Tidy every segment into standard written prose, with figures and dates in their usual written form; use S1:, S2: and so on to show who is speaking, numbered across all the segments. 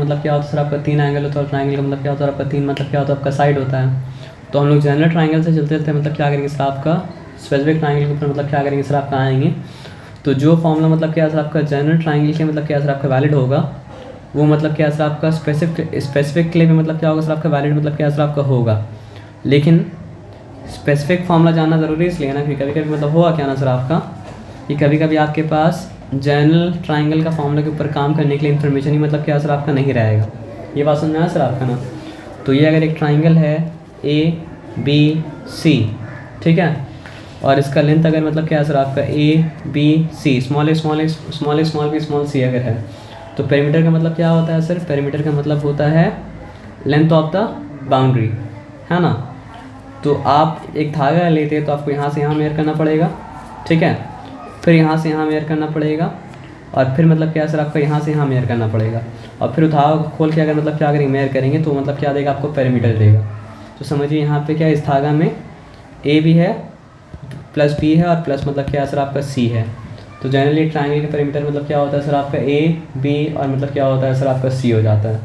S1: मतलब क्या होता है सर आपका 3 एंगल होता है, और ट्राइंगल का मतलब क्या होता है आपका 3 मतलब क्या होता है आपका साइड होता है। तो हम लोग जनरल ट्राइंगल से चलते चलते मतलब क्या करेंगे सर आपका स्पेसिफिक ट्राइंगल के ऊपर मतलब क्या करेंगे सर आपका आएंगे। तो जो फॉर्मूला मतलब क्या सर आपका जनरल ट्राइंगल के मतलब क्या सर आपका वैलिड होगा, वो मतलब क्या सर आपका स्पेसिफिक के लिए भी मतलब क्या होगा सर आपका वैलिड मतलब क्या सर आपका होगा। लेकिन स्पेसिफिक फॉर्मूला जानना ज़रूरी इसलिए ना कि कभी कभी मतलब होगा क्या ना सर आपका कि कभी कभी आपके पास जनरल ट्राइंगल का फॉर्मूला के ऊपर काम करने के लिए इन्फॉर्मेशन ही मतलब क्या सर आपका नहीं रहेगा। ये बात समझ में आया सर आपका ना। तो ये अगर एक ट्राइंगल है ABC, ठीक है, और इसका लेंथ अगर मतलब क्या है सर आपका ABC स्मॉल ए स्मॉल ए स्मॉल ए स्मॉल बी स्मॉल सी अगर है, तो पेरीमीटर का मतलब क्या होता है सर, पेरीमीटर का मतलब होता है लेंथ ऑफ द बाउंड्री, है ना। तो आप एक धागा लेते हैं तो आपको यहाँ से यहाँ मेयर करना पड़ेगा, ठीक है, फिर यहाँ से यहाँ मेयर करना पड़ेगा, और फिर मतलब क्या सर आपका यहाँ से यहाँ मेयर करना पड़ेगा, और फिर धागा को खोल के अगर मतलब क्या करेंगे मेयर करेंगे तो मतलब क्या देगा आपको पेरीमीटर देगा। तो समझिए यहाँ पे क्या इस धागा में A भी है प्लस B है और प्लस मतलब क्या सर आपका C है। तो जनरली ट्राइंगल का पेरीमीटर मतलब क्या होता है सर आपका A B और मतलब क्या होता है सर आपका C हो जाता है।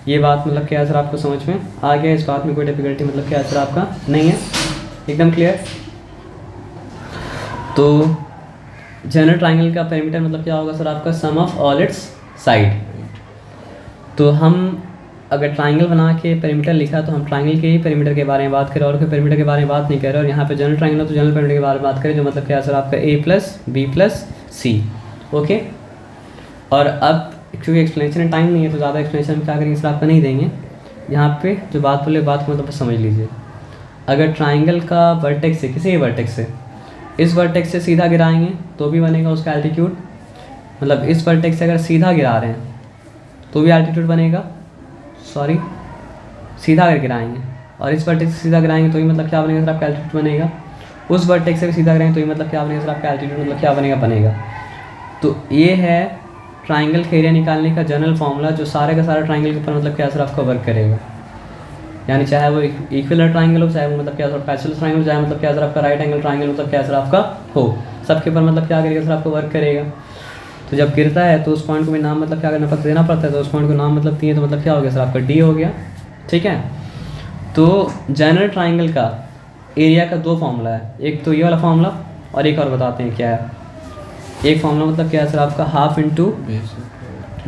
S1: ये बात मतलब क्या है सर आपको समझ में आ गया, इस बात में कोई डिफिकल्टी मतलब क्या है सर आपका नहीं है, एकदम क्लियर। तो जनरल ट्राइंगल का पेरीमीटर मतलब क्या होगा सर आपका सम ऑफ ऑल इट्स साइड। तो हम अगर ट्राइंगल बना के पेरीमीटर लिखा तो हम ट्राइंगल के ही पेरीमीटर के बारे में बात करें और कोई पेरीमीटर के बारे में बात नहीं कर रहे। और यहाँ पे जनरल ट्राइंगल है तो जनरल पेरीमीटर के बारे में बात करें जो मतलब क्या है सर आपका A plus B plus C, okay. और अब क्योंकि एक्सप्लेनेशन टाइम नहीं है तो ज़्यादा एक्सप्लेनेशन क्या करेंगे सर आपका नहीं देंगे। यहाँ पे जो बात बोले बात को मतलब समझ लीजिए। अगर ट्राइंगल का वर्टेक्स से किसी वर्टेक्स से इस वर्टेक्स से सीधा गिराएंगे तो भी बनेगा उसका एल्टीट्यूड, मतलब इस वर्टेक्स से अगर सीधा गिरा रहे हैं तो भी एल्टीट्यूड बनेगा, सॉरी सीधा अगर गिराएंगे और इस वर्टेक्स से सीधा गिराएंगे तो भी मतलब क्या बनेगा सर आपका एल्टीट्यूड बनेगा, उस वर्टेक्स से भी सीधा गिराएंगे तो भी मतलब क्या बनेगा सर आपका एल्टीट्यूड मतलब क्या बनेगा। तो ये है ट्राइंगल का एरिया निकालने का जनरल फॉर्मूला जो सारे का सारा ट्राइंगल के ऊपर मतलब क्या सर आपका वर्क करेगा। यानी चाहे वो इक्विलर ट्राइंगल हो, चाहे वो मतलब क्या सर पैरेलल ट्राइंगल, चाहे मतलब क्या सर आपका राइट एंगल ट्राइंगल मतलब क्या सर आपका हो, सबके ऊपर मतलब क्या करेगा सर आपको वर्क करेगा। तो जब गिरता है तो उस पॉइंट को भी नाम मतलब क्या करना देना पड़ता है, तो उस पॉइंट को नाम मतलब दिए तो मतलब क्या हो गया सर आपका D हो गया, ठीक है। तो जनरल ट्राइंगल का एरिया का दो फॉर्मूला है, एक तो ये वाला फॉर्मूला और एक और बताते हैं क्या है। एक फॉर्मूला मतलब क्या है सर आपका हाफ इंटू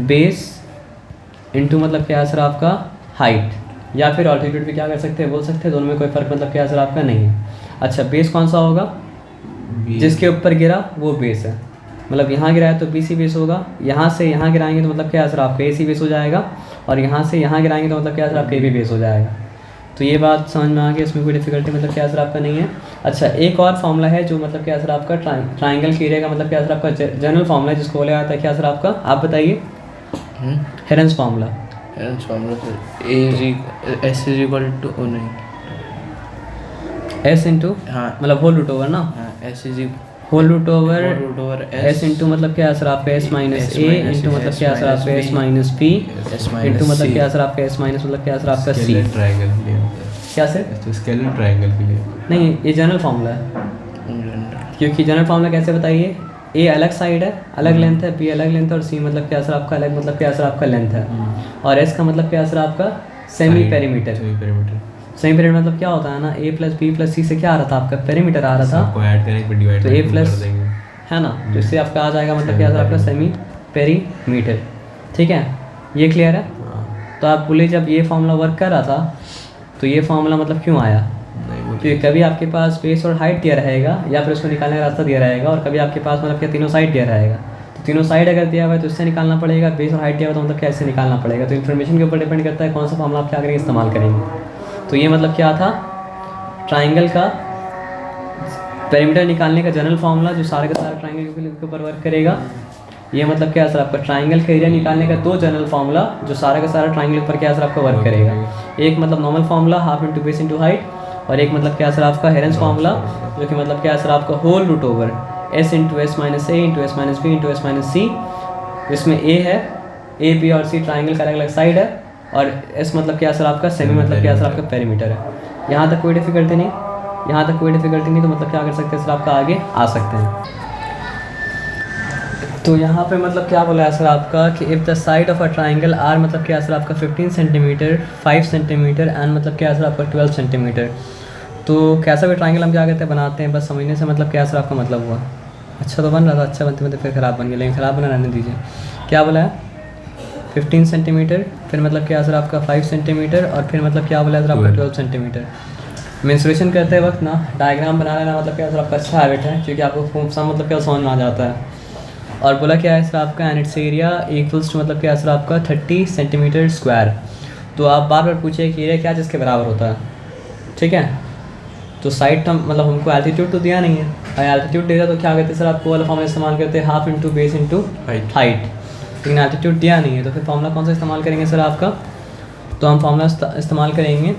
S1: बेस इंटू मतलब क्या है सर आपका हाइट, या फिर ऑल्टीट्यूड भी क्या कर सकते हैं बोल सकते हैं, दोनों में कोई फ़र्क मतलब क्या है सर आपका नहीं है। अच्छा बेस कौन सा होगा, जिसके ऊपर गिरा वो बेस है, मतलब यहाँ गिराया तो BC बेस होगा, यहाँ से यहाँ गिराएंगे तो मतलब क्या है सर आपका AC बेस हो जाएगा, और यहाँ से यहाँ गिराएंगे तो मतलब क्या है सर आपका AB बेस हो जाएगा। तो ये बात समझ में आ गई, इसमें कोई डिफिकल्टी मतलब क्या सर आपका नहीं है। अच्छा एक और फॉर्मूला है जो मतलब क्या सर आपका ट्राइंगल के एरिया का मतलब क्या सर आपका जनरल फॉर्मूला है जिसको बोला जाता है क्या सर आपका, आप बताइए। हेरेंस फार्मूला S इंटू मतलब होल रूट ओवर ना, whole root over S into मतलब क्या सर आपका S माइनस A इंटू मतलब क्या सर आपका S माइनस B इंटू मतलब क्या सर आपका S माइनस मतलब क्या सर आपका C।
S2: ट्राइंगल के लिए
S1: क्या सर,
S2: तो स्केलर ट्राइंगल के लिए
S1: नहीं ये जनरल फार्मूला है, क्योंकि जनरल फार्मूला कैसे बताइए, A अलग साइड है अलग लेंथ है, B अलग लेंथ है, और C मतलब क्या सर आपका अलग मतलब क्या सर आपका लेंथ है, और S का मतलब क्या सर आपका सेमी पेरीमीटर। सेमी पेरीमीटर मतलब क्या होता है ना, A plus B plus C से क्या आ रहा था आपका पेरीमीटर आ रहा था,
S2: आपको ऐड करने पे डिवाइड
S1: तो A प्लस है ना, तो इससे आपका आ जाएगा मतलब क्या सर आपका सेमी पेरीमीटर, ठीक है, ये क्लियर है। तो आप बोले जब ये फार्मूला वर्क कर रहा था तो ये फार्मूला मतलब क्यों आया, क्योंकि कभी आपके पास बेस और हाइट दिया रहेगा या फिर उसको निकालने का रास्ता दिया रहेगा, और कभी आपके पास मतलब क्या तीनों साइड दिया रहेगा, तो तीनों साइड अगर दिया हुआ है तो इससे निकालना पड़ेगा, बेस और हाइट दिया हुआ तो मतलब क्या इससे निकालना पड़ेगा। तो इन्फॉर्मेशन के ऊपर डिपेंड करता है कौन सा फार्मूला आप क्या करेंगे इस्तेमाल करेंगे। तो ये मतलब क्या था ट्राइंगल का पेरीमीटर निकालने का जनरल फार्मूला जो सारे का सारा ट्राइंगल के ऊपर वर्क करेगा। ये मतलब क्या सर आपका ट्राइंगल का एरिया निकालने का दो जनरल फार्मूला जो सारा का सारा ट्राइंगल पर क्या सर आपका वर्क करेगा। एक मतलब normal formula half into base into height, और एक मतलब क्या सर आपका हेरेंस फार्मूला जो कि मतलब क्या सर आपका whole root over S into S minus A into S minus B into S minus C। इसमें A है, A B और C ट्राइंगल का अलग अलग साइड है, और S मतलब क्या सर आपका सेमी मतलब क्या सर आपका पेरीमीटर है। यहाँ तक कोई डिफिकल्टी नहीं, तो मतलब क्या कर सकते हैं सर आपका आगे आ सकते हैं। तो यहाँ पे मतलब क्या बोला है सर आपका कि if the side of a triangle are मतलब क्या है सर आपका 15 सेंटीमीटर 5 सेंटीमीटर एंड मतलब क्या है सर आपका 12 सेंटीमीटर। तो कैसा भी ट्राइंगल हम क्या कहते हैं बनाते हैं, बस समझने से मतलब क्या है सर आपका मतलब हुआ। अच्छा तो बन रहा था, अच्छा बनते बनते फिर ख़राब बन गया, लेकिन ख़राब बना रहने दीजिए। क्या बोला है 15 सेंटीमीटर, फिर मतलब क्या है सर आपका 5 सेंटीमीटर और फिर मतलब क्या बोला है सर आपका 12 सेंटीमीटर। मेंस्ट्रुएशन करते वक्त ना डायग्राम बना लेना मतलब क्या है सर आपका अच्छा हैबिट है, क्योंकि आपको सब मतलब क्या समझ में आ जाता है। और बोला क्या है सर आपका and its area equals to मतलब क्या है सर आपका 30 सेंटीमीटर स्क्वायर। तो आप बार बार पूछिए कि एरिया क्या जिसके बराबर होता है, ठीक है। तो साइड टर्म मतलब हमको एल्टीट्यूड तो दिया नहीं है, अगर एल्टीट्यूड दे दिया तो क्या कहते हैं सर आपको वाला फॉर्मूला इस्तेमाल करते हैं half into base into height, लेकिन एल्टीट्यूड दिया नहीं है तो फिर फॉर्मूला कौन सा इस्तेमाल करेंगे सर आपका। तो हम फॉर्मूला इस्तेमाल करेंगे,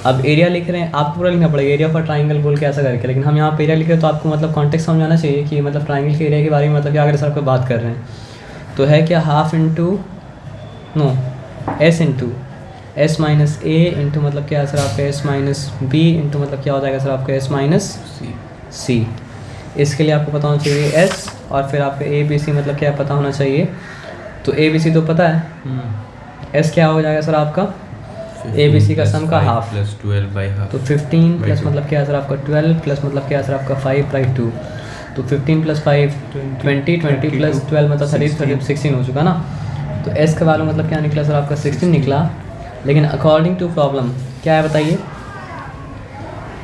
S1: अब एरिया लिख रहे हैं आपको पूरा लिखना पड़ेगा एरिया फॉर ट्राइंगल बोल के ऐसा करके, लेकिन हम यहाँ पे एरिया लिख रहे हैं तो आपको मतलब कॉन्टेक्स्ट समझ आना चाहिए कि मतलब ट्राइंगल के एरिया के बारे में मतलब क्या अगर सर आपको बात कर रहे हैं। तो है क्या हाफ इंटू नो S into S minus A into मतलब क्या है सर आपका एस माइनस बी इंटू मतलब क्या हो जाएगा सर आपका एस माइनस सी। इसके लिए आपको पता होना चाहिए एस और फिर आपका ए बी सी मतलब क्या पता होना चाहिए। तो ए बी सी तो पता है, एस क्या हो जाएगा सर आपका ए बी सी का सम का हाफ
S2: प्लस 12 बाई हाफ।
S1: तो 15 प्लस मतलब क्या है सर आपका 12 प्लस मतलब क्या है सर आपका 5/2। तो 15 प्लस 5 20 20 प्लस 12 मतलब 30 16 हो चुका ना। तो एस का वैल्यू मतलब क्या निकला सर आपका 16 निकला, लेकिन अकॉर्डिंग टू प्रॉब्लम क्या है बताइए,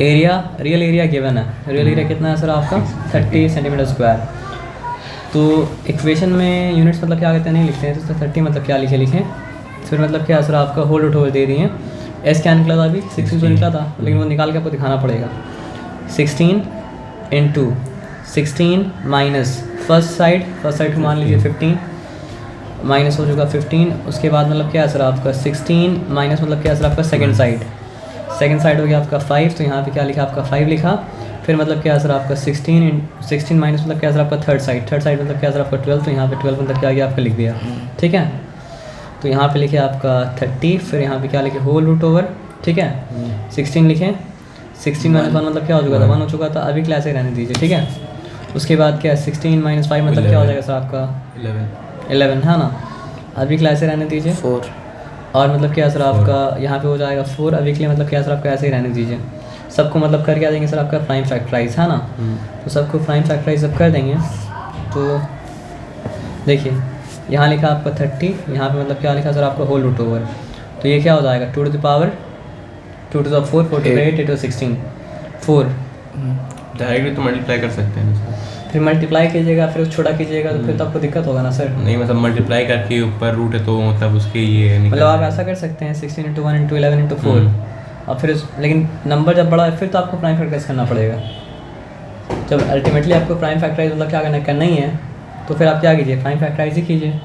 S1: एरिया रियल एरिया गिवन है, रियल एरिया कितना है सर आपका 30 सेंटीमीटर स्क्वायर। तो इक्वेशन में यूनिट्स मतलब क्या कहते हैं नहीं लिखते हैं, तो 30 मतलब क्या लिखें फिर मतलब क्या सर आपका होल रूट ओवर दे दिए। एस क्या निकला था अभी 16 तो निकला था, लेकिन वो निकाल के आपको दिखाना पड़ेगा। 16 इंटू 16 माइनस फर्स्ट साइड को मान लीजिए 15 माइनस हो चुका 15, उसके बाद मतलब क्या है सर आपका 16 माइनस मतलब क्या है सर आपका सेकंड साइड हो गया आपका 5, तो यहाँ पे क्या लिखा आपका 5 लिखा। फिर मतलब क्या है सर आपका 16 माइनस मतलब क्या है सर आपका थर्ड साइड मतलब क्या है सर आपका 12, तो यहाँ पे 12 मतलब क्या गया आपका लिख दिया, ठीक है। तो यहाँ पे लिखे आपका 30, फिर यहाँ पे क्या लिखे होल रूट ओवर, ठीक है। 16 लिखें, 16 माइनस 1 मतलब क्या हो चुका था 1 हो चुका था, अभी क्लास रहने दीजिए, ठीक है। उसके बाद क्या 16 माइनस 5 मतलब क्या हो जाएगा सर आपका 11 है ना, अभी क्लास रहने दीजिए 4 और मतलब क्या सर आपका यहाँ पे हो जाएगा 4, अभी के लिए मतलब क्या सर आपका ऐसे ही रहने दीजिए। सबको मतलब कर क्या देंगे सर आपका प्राइम फैक्टराइज है ना, तो सबको प्राइम फैक्टराइज सब कर देंगे। तो देखिए यहाँ लिखा आपका 30, यहाँ पे मतलब क्या लिखा सर आपका होल रूट ओवर, तो ये क्या हो जाएगा 2 to the power 2 to the 4 4 to the 8 8 to 16 4।
S2: Directly तो मल्टीप्लाई कर सकते हैं ना,
S1: फिर मल्टीप्लाई कीजिएगा फिर छोटा कीजिएगा तो फिर तो आपको दिक्कत होगा ना सर।
S2: नहीं मतलब मल्टीप्लाई करके ऊपर रूट है तो मतलब उसके ये
S1: मतलब आप ऐसा कर सकते हैं 16 इंटू 1 इंटू 11 इंटू 4 और फिर लेकिन नंबर जब बड़ा है फिर तो आपको प्राइम फैक्टराइज करना पड़ेगा। जब अल्टीमेटली आपको प्राइम फैक्टराइज मतलब क्या करना ही है तो फिर आप क्या कीजिए प्राइम फैक्टराइज ही कीजिए,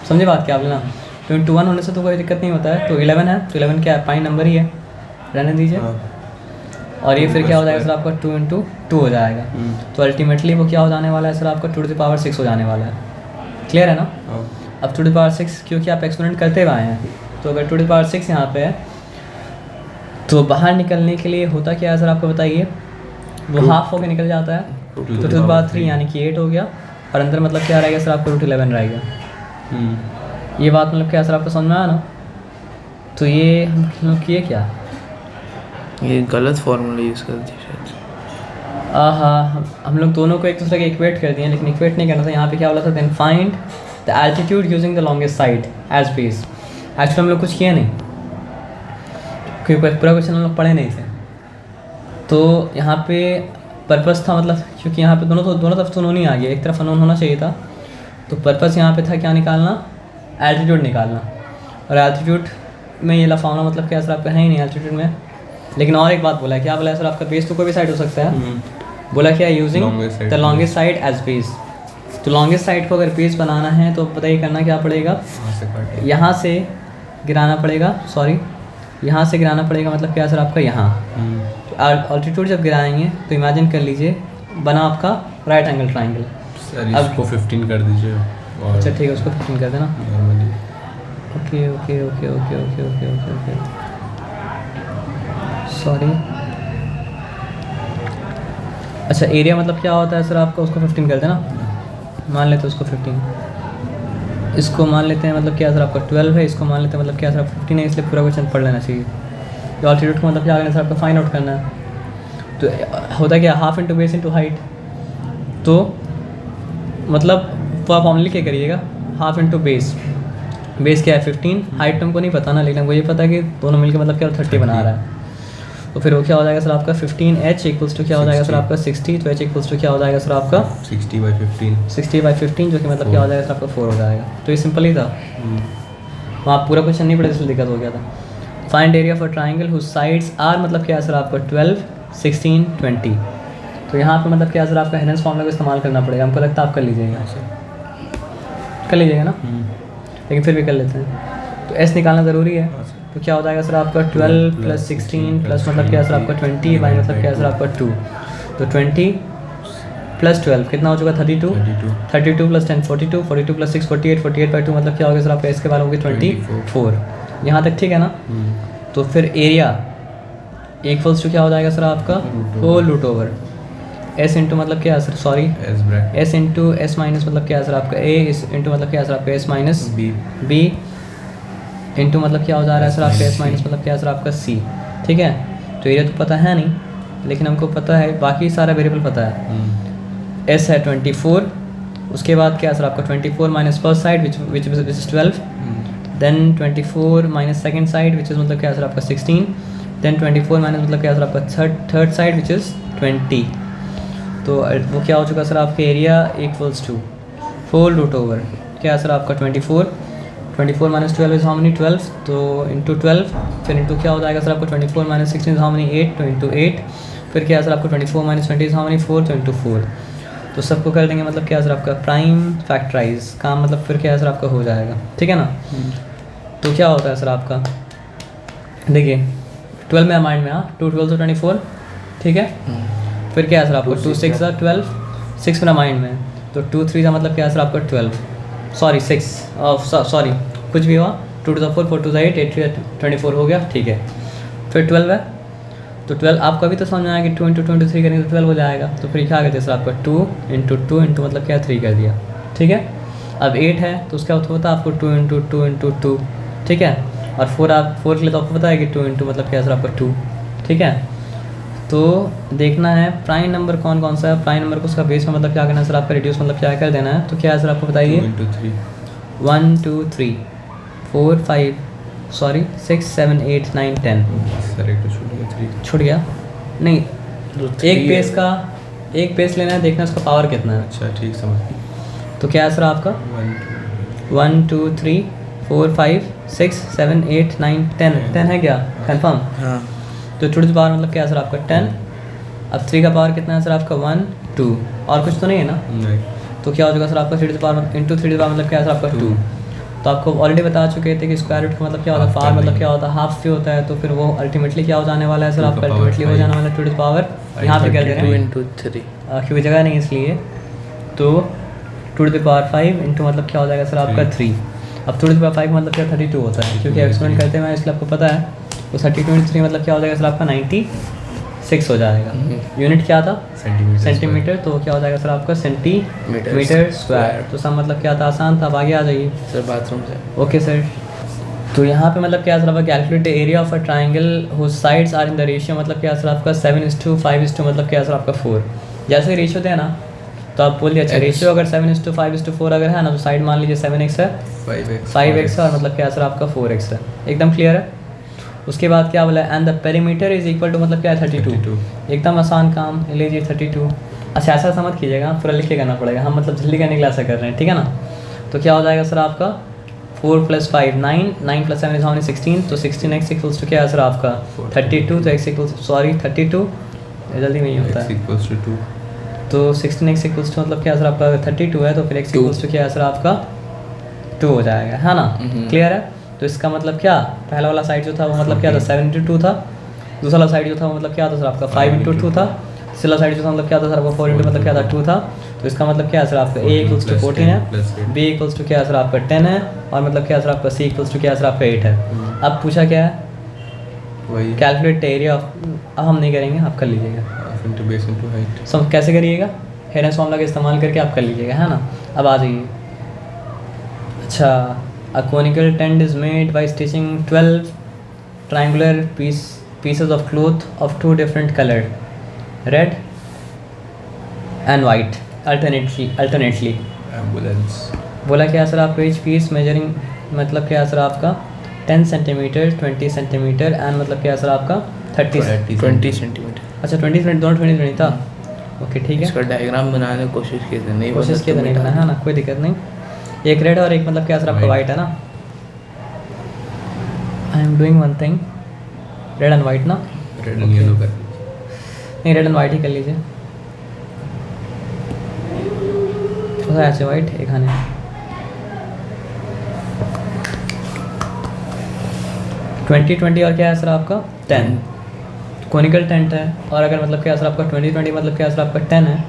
S1: समझे बात क्या आप लेना। तो इंटू 1 होने से तो कोई दिक्कत नहीं होता है, तो 11 है तो 11 क्या है प्राइम नंबर ही है, रहने दीजिए। और ये फिर क्या हो जाएगा सर आपका 2 इंटू 2 हो जाएगा, तो अल्टीमेटली वो क्या हो जाने वाला है सर आपका 2 टू द पावर 6 हो जाने वाला है, क्लियर है ना। अब 2 टू द पावर 6 क्योंकि आप एक्सपेरिमेंट करते हुए आए हैं, तो अगर 2 टू द पावर 6 यहाँ पे है तो बाहर निकलने के लिए होता क्या है सर आपको बताइए, वो हाफ होकर निकल जाता है, तो 2 टू द पावर 3 यानी कि 8 हो गया और अंदर मतलब क्या रहेगा सर आपको रूट 11 रहेगा। ये बात मतलब क्या सर आपको समझ में आया ना। तो ये हम लोग किए क्या,
S3: ये गलत फॉर्मूला यूज़ कर दिया शायद।
S1: हाँ हम लोग दोनों को एक दूसरे के इक्वेट कर दिए, लेकिन इक्वेट नहीं करना था। यहाँ पे क्या बोला था then find the altitude using the longest side as base. Actually हम लोग कुछ किया नहीं क्योंकि पूरा क्वेश्चन हम लोग पढ़े नहीं थे, तो यहाँ पे पर्पस था मतलब क्योंकि यहाँ पे दोनों तरफ तो नोन ही आ गया, एक तरफ अनोन होना चाहिए था, तो पर्पस यहाँ पे था क्या निकालना, एल्टीट्यूड निकालना। और एल्टीट्यूड में ये फॉर्मूला मतलब क्या सर आपका है ही नहीं एल्टीट्यूड में। लेकिन और एक बात बोला है, क्या बोला है सर आपका बेस तो कोई भी साइड हो सकता है, बोला क्या using the longest side as base. तो लॉन्गेस्ट साइड को अगर बेस बनाना है तो बताइए करना क्या पड़ेगा, यहाँ से गिराना पड़ेगा, सॉरी यहाँ से गिराना पड़ेगा, मतलब क्या सर आपका यहाँ। ऑल्टीट्यूड जब गिराएंगे तो इमेजिन कर लीजिए बना आपका राइट एंगल ट्राइंगल।
S2: अब इसको 15 कर दीजिए।
S1: अच्छा ठीक है, उसको 15 कर देना। Okay okay okay okay okay okay okay okay sorry. अच्छा एरिया मतलब क्या होता है सर आपका, उसको 15 कर देना। मान लेते हैं उसको 15, इसको मान लेते हैं मतलब क्या सर आपका 12 है, इसको मान लेते हैं मतलब क्या सर आपका 15 है, इसलिए पूरा क्वेश्चन पढ़ लेना चाहिए। तो अल्टीट्यूड को मतलब क्या करना है सर आपका फाइंड आउट करना है। तो होता क्या half into base into height, तो मतलब तो आप फॉर्मूले क्या करिएगा, हाफ इंटू बेस, बेस क्या है 15, हाइट तुमको नहीं पता ना, लेकिन हमको ये पता है कि दोनों मिलकर मतलब क्या 30 बना रहा है। तो फिर वो क्या हो जाएगा सर आपका 15h इक्वल्स टू क्या हो जाएगा सर आपका 60, तो h इक्वल्स टू क्या हो जाएगा सर आपका 60/15 जो कि मतलब क्या हो जाएगा सर आपका 4 हो जाएगा। तो ये सिंपल ही था, वहाँ पूरा क्वेश्चन नहीं पढ़े इसलिए दिक्कत हो गया था। Find area for triangle whose sides are मतलब क्या है सर आपका 12, 16, 20। तो यहाँ पे मतलब क्या सर आपका हेलेंस फॉर्मूला को इस्तेमाल करना पड़ेगा, हमको लगता है आप कर लीजिएगा, कर लीजिएगा ना, लेकिन फिर भी कर लेते हैं। तो एस निकालना ज़रूरी है, तो क्या हो जाएगा सर आपका 12 + 16 प्लस मतलब क्या सर आपका 20 बाई मतलब क्या सर आपका 2, तो 20 + 12 कितना हो चुका 32, 32 + 10 42, 42 + 6 48, 48/2 मतलब क्या हो गया सर आपका इसके बाद होगी 24। यहाँ तक ठीक है ना। तो फिर एरिया इक्वल्स टू क्या हो जाएगा सर आपका whole root over s into मतलब क्या है sir, sorry s into S minus मतलब क्या है सर आपका ए इंटू मतलब क्या है सर आपका एस माइनस बी इंटू मतलब क्या हो जा रहा है सर आपका एस माइनस मतलब क्या है सर आपका सी। ठीक है, तो एरिया तो पता है नहीं, लेकिन हमको पता है बाकी सारा वेरिएबल पता है। एस है 24, उसके बाद क्या है सर आपका 24 minus first side which is 12, then 24 minus second side which is मतलब क्या है सर आपका 16, देन 24 माइनस मतलब क्या है सर आपका थर्ड साइड विच इज़ 20। तो वो क्या हो चुका सर आपके area equals to whole root over क्या है सर आपका 24 माइनस 12 इज हाउ मेनी 12, तो इंटू 12, फिर इंटू क्या हो जाएगा सर आपको 24 माइनस 16 इज हाउ मेनी 8, तो इंटू 8, फिर क्या है सर आपको 24 माइनस 20 इज हाउ मेनी 4, तो इंटू 4। तो सबको कर देंगे मतलब क्या है सर आपका प्राइम फैक्टराइज काम मतलब फिर क्या है सर आपका हो जाएगा। ठीक है ना। तो क्या होता है सर आपका, देखिए 12 मेरा माइंड में, हाँ 2 12 तो 24, ठीक है। फिर क्या है सर आपको 2 6 12, 6 मेरा माइंड में, तो 2 3 का मतलब क्या है सर आपका 12, सॉरी 6 सॉरी कुछ भी हुआ, 2 to the 4 4 to the 8 8 3 24 हो गया। ठीक है, फिर 12 है, तो 12 आपको अभी तो समझ में आया कि 2 × 2 × 3 करेंगे तो 12 हो जाएगा। तो फिर क्या कहते हैं सर आपका 2 × 2 × मतलब क्या 3 कर दिया। ठीक है, अब 8 है तो उसका होता है आपको 2 × 2 × 2, ठीक है। और 4 के लिए तो आपको पता है कि 2 × मतलब क्या सर आपका 2, ठीक है। तो देखना है प्राइम नंबर कौन कौन सा है, प्राइम नंबर को उसका बेस में मतलब क्या करना है सर आपका रिड्यूस मतलब क्या कर देना है। तो क्या है सर आपको बताइए 1 2 3 4 5 सॉरी 6 7 8 9 10 छूट गया नहीं, एक बेस लेना है, देखना उसका पावर कितना है।
S2: अच्छा ठीक समझ।
S1: तो क्या है सर आपका 1 2 3 4 5 6 7 8 9 10 है क्या कंफर्म?
S3: हाँ।
S1: तो 2 to the power मतलब क्या है सर आपका 10। अब 3 का पावर कितना है सर आपका 1 2, और कुछ तो नहीं है ना।
S2: नहीं।
S1: तो क्या हो जाएगा सर आपका 3 to the power into 3 to the power मतलब क्या है सर आपका 2। तो आपको ऑलरेडी बता चुके थे कि स्क्वायर रूट का मतलब क्या होता है, पावर मतलब क्या होता है हाफ भी होता है। तो फिर वो अल्टीमेटली क्या हो जाने वाला है सर आपका, अल्टीमेटली हो जाने वाला है 2 to the power, यहाँ पे कर दे रहे हैं
S3: 2 × 3
S1: क्योंकि जगह नहीं इसलिए। तो 2 to the power 5 इंटू मतलब क्या हो जाएगा सर आपका 3। अब 2 to the power 5 मतलब क्या 32 होता है, क्योंकि एक्सपेरिमेंट करते हैं इसलिए आपको पता है। तो 32 × 3 मतलब क्या हो जाएगा सर आपका 96 हो जाएगा। यूनिट क्या था सेंटीमीटर, तो क्या हो जाएगा सर आपका सेंटीमीटर स्क्वायर। तो सब मतलब क्या था, आसान था। अब आगे आ जाइए
S3: सर बाथरूम से।
S1: Okay sir. तो यहाँ पे मतलब क्या सर आपका calculate the area of a triangle whose sides are in the ratio मतलब क्या सर आपका 7:5 मतलब क्या सर आपका 4। जैसे रेशियो थे ना तो आप बोलिए अच्छा रेशियो अगर 7:5 अगर है ना, तो साइड मान लीजिए 7x है 5x है और मतलब क्या सर आपका 4x है। एकदम क्लियर है। उसके बाद क्या बोला and the perimeter is equal to मतलब क्या है 32। एकदम आसान काम, लीजिए 32। अच्छा ऐसा समझ कीजिएगा, पूरा लिख के करना पड़ेगा, हम मतलब जल्दी करने के लिए ऐसा कर रहे हैं, ठीक है ना। तो क्या हो जाएगा सर आपका 4 + 5 9 9 + 7 इज हाउ मेनी 16। तो 16x इक्वल्स टू क्या है सर आपका 32। तो x इक्वल्स सॉरी 32 जल्दी में ही होता है। तो 16x इक्वल्स टू मतलब क्या सर आपका 32 है, तो फिर x इक्वल्स टू क्या है सर आपका 2 हो जाएगा, है ना। क्लियर है। तो इसका मतलब क्या, पहला वाला साइड जो था वो मतलब क्या था 7 × 2 था, दूसरा वाला साइड जो था वो मतलब क्या था सर आपका 5 × 2 था, तीसरा साइड जो था मतलब क्या था सर आपका 4 × मतलब क्या था 2 था। तो इसका मतलब क्या है सर आपका a इक्वल्स टू 14 है, b इक्वल्स टू क्या है सर आपका 10 है, और मतलब क्या है सर आपका c इक्वल्स टू क्या है सर आपका 8 है। अब पूछा क्या है कैलकुलेट एरिया ऑफ, अब हम नहीं करेंगे, आप कर लीजिएगा।
S2: बेस इंटू हाइट
S1: सब कैसे करिएगा, हेरेंस फॉर्मूला का इस्तेमाल करके आप कर लीजिएगा, है ना। अब आ जाइए। अच्छा, a conical tent is made by stitching 12 triangular pieces of cloth of 2 different color, red and white alternately।
S2: Ambulance.
S1: बोला क्या सर आपको each piece measuring, मतलब क्या सर आपका 10 सेंटीमीटर, 20 सेंटीमीटर एंड मतलब क्या सर आपका 30
S3: 20 सेंटीमीटर।
S1: अच्छा 20 सेंटीमीटर, दोनों 20 था। ओके ठीक है,
S3: इसका डायग्राम बनाने की कोशिश की थी, नहीं
S1: कोशिश
S3: बना
S1: किया
S3: तो
S1: नहीं
S3: मिटा
S1: बना, है ना, कोई दिक्कत नहीं। एक रेड और एक मतलब क्या सर आपका वाइट है ना। I am doing one thing, red and white ना,
S2: रेड एंड येलो कर।
S1: नहीं रेड एंड वाइट ही कर लीजिए। थोड़ा ऐसे वाइट एक आने 20 और क्या है सर आपका 10 कोनिकल टेंट है। और अगर मतलब क्या सर आपका 20 मतलब क्या सर आपका 10 है।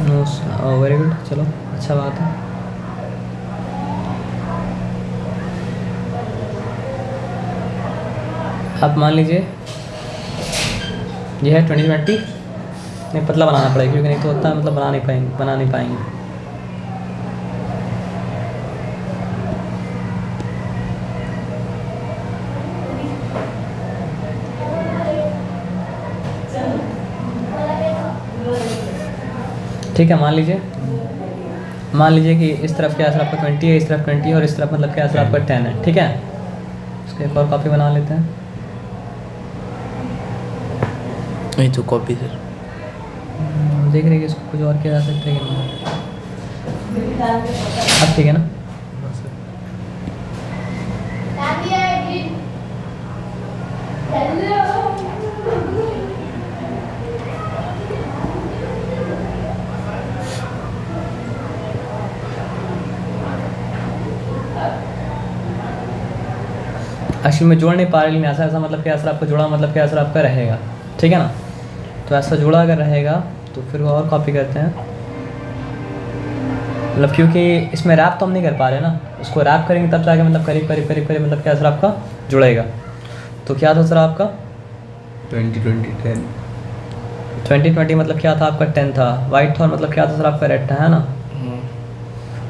S1: नो वेरी गुड, चलो अच्छा बात है। आप मान लीजिए ये है 20 नहीं, पतला बनाना पड़ेगा क्योंकि नहीं तो होता है मतलब बना नहीं पाएंगे। ठीक है, मान लीजिए कि इस तरफ क्या सर आपका 20 है, इस तरफ 20 है और इस तरफ मतलब क्या सर आपका 10 है। ठीक है, इसको एक और कॉपी बना लेते हैं।
S3: नहीं तो कॉपी सर
S1: देख रहे हैं कि इसको कुछ और किया जा सकता है कि नहीं। अब ठीक है ना। एक्चुअली मैं जोड़ नहीं पा रही, लेकिन ऐसा मतलब क्या सर आपको जोड़ा मतलब क्या सर आपका रहेगा। ठीक है ना, तो ऐसा जोड़ा अगर रहेगा तो फिर वो और कॉपी करते हैं, मतलब क्योंकि इसमें रैप तो हम नहीं कर पा रहे ना, उसको रैप करेंगे तब जाके मतलब करीब मतलब क्या सर आपका जुड़ेगा। तो क्या था सर आपका 20 मतलब क्या था आपका 10 था, वाइट था और मतलब क्या था सर आपका रेड था, है ना।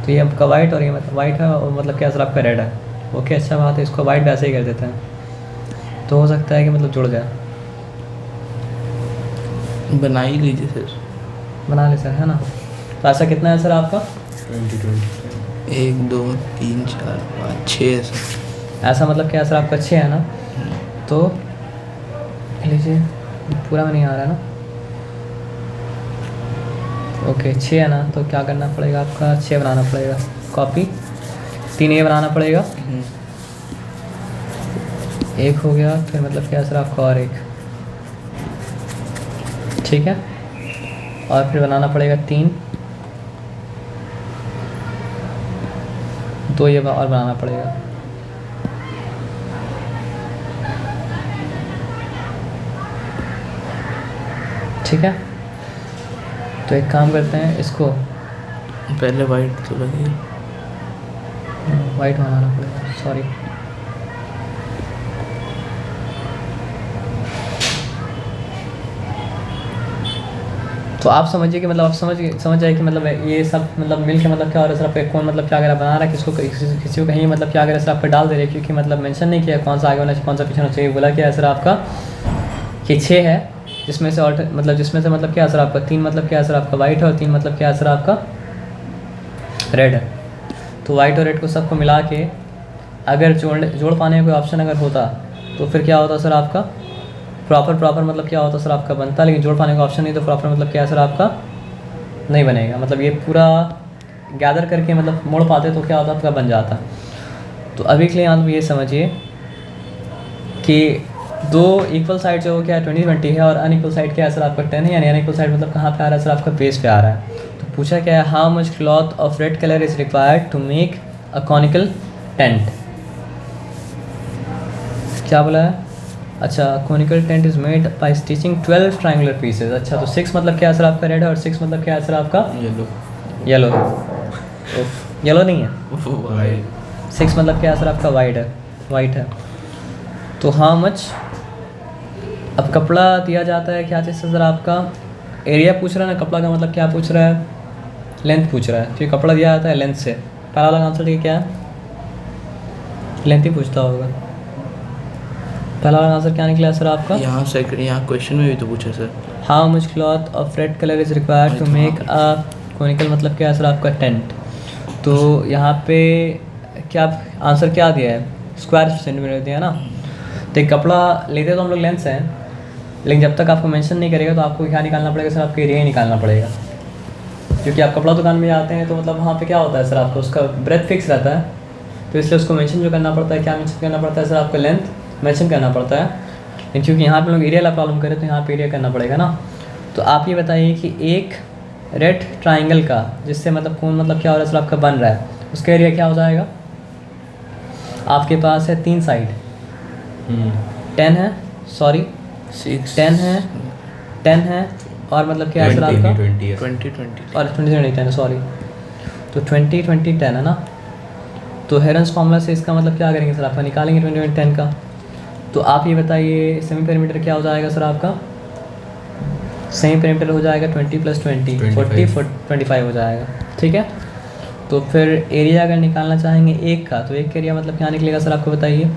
S1: तो ये आपका वाइट और ये मतलब वाइट है और मतलब क्या सर आपका रेड है। ओके अच्छा बात है, इसको वाइट वैसे ही कर देते हैं तो हो सकता है कि मतलब जुड़ जाए।
S3: बना ही लीजिए सर,
S1: बना ले सर, है ना। तो ऐसा कितना है सर आपका
S2: 20
S3: 1 2 3 4 5 6 सर।
S1: ऐसा मतलब क्या सर आपका 6 है ना। तो लीजिए, पूरा में नहीं आ रहा है ना। ओके 6 है ना, तो क्या करना पड़ेगा आपका 6 बनाना पड़ेगा, कॉपी 3 ये बनाना पड़ेगा। एक हो गया, फिर मतलब क्या सर आपका और एक, ठीक है। और फिर बनाना पड़ेगा 3, 2 ये और बनाना पड़ेगा। ठीक है, तो एक काम करते हैं, इसको
S3: पहले वाइट तो लगे,
S1: वाइट बनाना पड़ेगा, सॉरी। तो आप समझिए कि मतलब आप समझ जाए कि मतलब ये सब मतलब मिल के मतलब क्या हो रहा है सर आपका, कौन मतलब क्या अगर बना रहा है, किसी को कहीं मतलब क्या अगर सर आप पे डाल दे रहे हैं, क्योंकि मतलब मेंशन नहीं किया कौन सा आगे होना चाहिए कौन सा पीछे होना चाहिए। बोला क्या सर आपका कि 6 है, जिसमें से मतलब क्या सर आपका 3 मतलब क्या सर आपका वाइट है और 3 मतलब क्या सर आपका रेड है। तो वाइट और रेड को सबको मिला के अगर जोड़ पाने का कोई ऑप्शन अगर होता तो फिर क्या होता सर आपका प्रॉपर मतलब क्या होता सर आपका बनता, लेकिन जोड़ पाने का ऑप्शन नहीं तो प्रॉपर मतलब क्या सर आपका नहीं बनेगा। मतलब ये पूरा गैदर करके मतलब मोड़ पाते तो क्या होता आपका बन जाता। तो अभी के लिए आप ये समझिए कि 2 इक्वल साइड जो क्या 20 है और अनइक्वल साइड क्या है सर आपका 10 है, यानी अनइक्वल साइड मतलब कहाँ पे आ रहा है सर आपका बेस पे आ रहा है। तो पूछा क्या है, how much cloth of red colour is required to make a conical tent. क्या बोला है, अच्छा conical tent is made by stitching 12 triangular pieces. अच्छा तो 6 मतलब क्या है सर आपका रेड है और 6 मतलब क्या है सर आपका येलो नहीं है, 6 मतलब क्या है सर आपका वाइट है। तो हाउ मच अब कपड़ा दिया जाता है क्या चीज़ से सर आपका, एरिया पूछ रहा है ना, कपड़ा का मतलब क्या पूछ रहा है, लेंथ पूछ रहा है, क्योंकि कपड़ा दिया जाता है लेंथ से। पहला वाला आंसर ठीक क्या है, लेंथ ही पूछता होगा। पहला वाला आंसर क्या निकला सर आपका,
S3: यहाँ सेकंड, यहाँ क्वेश्चन में भी तो पूछा sir.
S1: How much cloth of red colour is required to make a conical, मतलब क्या है सर आपका टेंट। तो यहाँ पे क्या आंसर क्या दिया है, स्क्वायर सेंटीमीटर दिया है ना। तो एक कपड़ा लेते तो हम लोग लेंथ से हैं, लेकिन जब तक आपको मेंशन नहीं करेगा तो आपको क्या निकालना पड़ेगा सर, आपको एरिया ही निकालना पड़ेगा। क्योंकि आप कपड़ा दुकान में जाते हैं तो मतलब वहाँ पे क्या होता है सर, आपको उसका ब्रेथ फिक्स रहता है, तो इसलिए उसको मेंशन जो करना पड़ता है, क्या मेंशन करना पड़ता है सर, आपको लेंथ मेंशन करना पड़ता है। लेकिन क्योंकि यहाँ पे लोग एरिया वाला प्रॉब्लम करें तो यहाँ पे एरिया करना पड़ेगा ना। तो आप ये बताइए कि एक रेड ट्राइंगल का, जिससे मतलब कौन मतलब क्या हो रहा है सर आपका बन रहा है, उसका एरिया क्या हो जाएगा। आपके पास है 3 साइड, 10 है, सॉरी
S3: 6
S1: 10 है, 10 है, और मतलब क्या है सर आपका
S3: 20
S1: और 20 10 सॉरी, तो 20 20 10 है ना। तो हेरन्स फार्मूला से इसका मतलब क्या करेंगे सर, आपका निकालेंगे 20 20 10 का। तो आप ये बताइए सेमी पेरीमीटर क्या हो जाएगा सर आपका, सेमी पेरीमीटर हो जाएगा 20 + 20 40 25 हो जाएगा, ठीक है। तो फिर एरिया अगर निकालना चाहेंगे एक का, तो एक का एरिया मतलब क्या निकलेगा सर, आपको बताइए,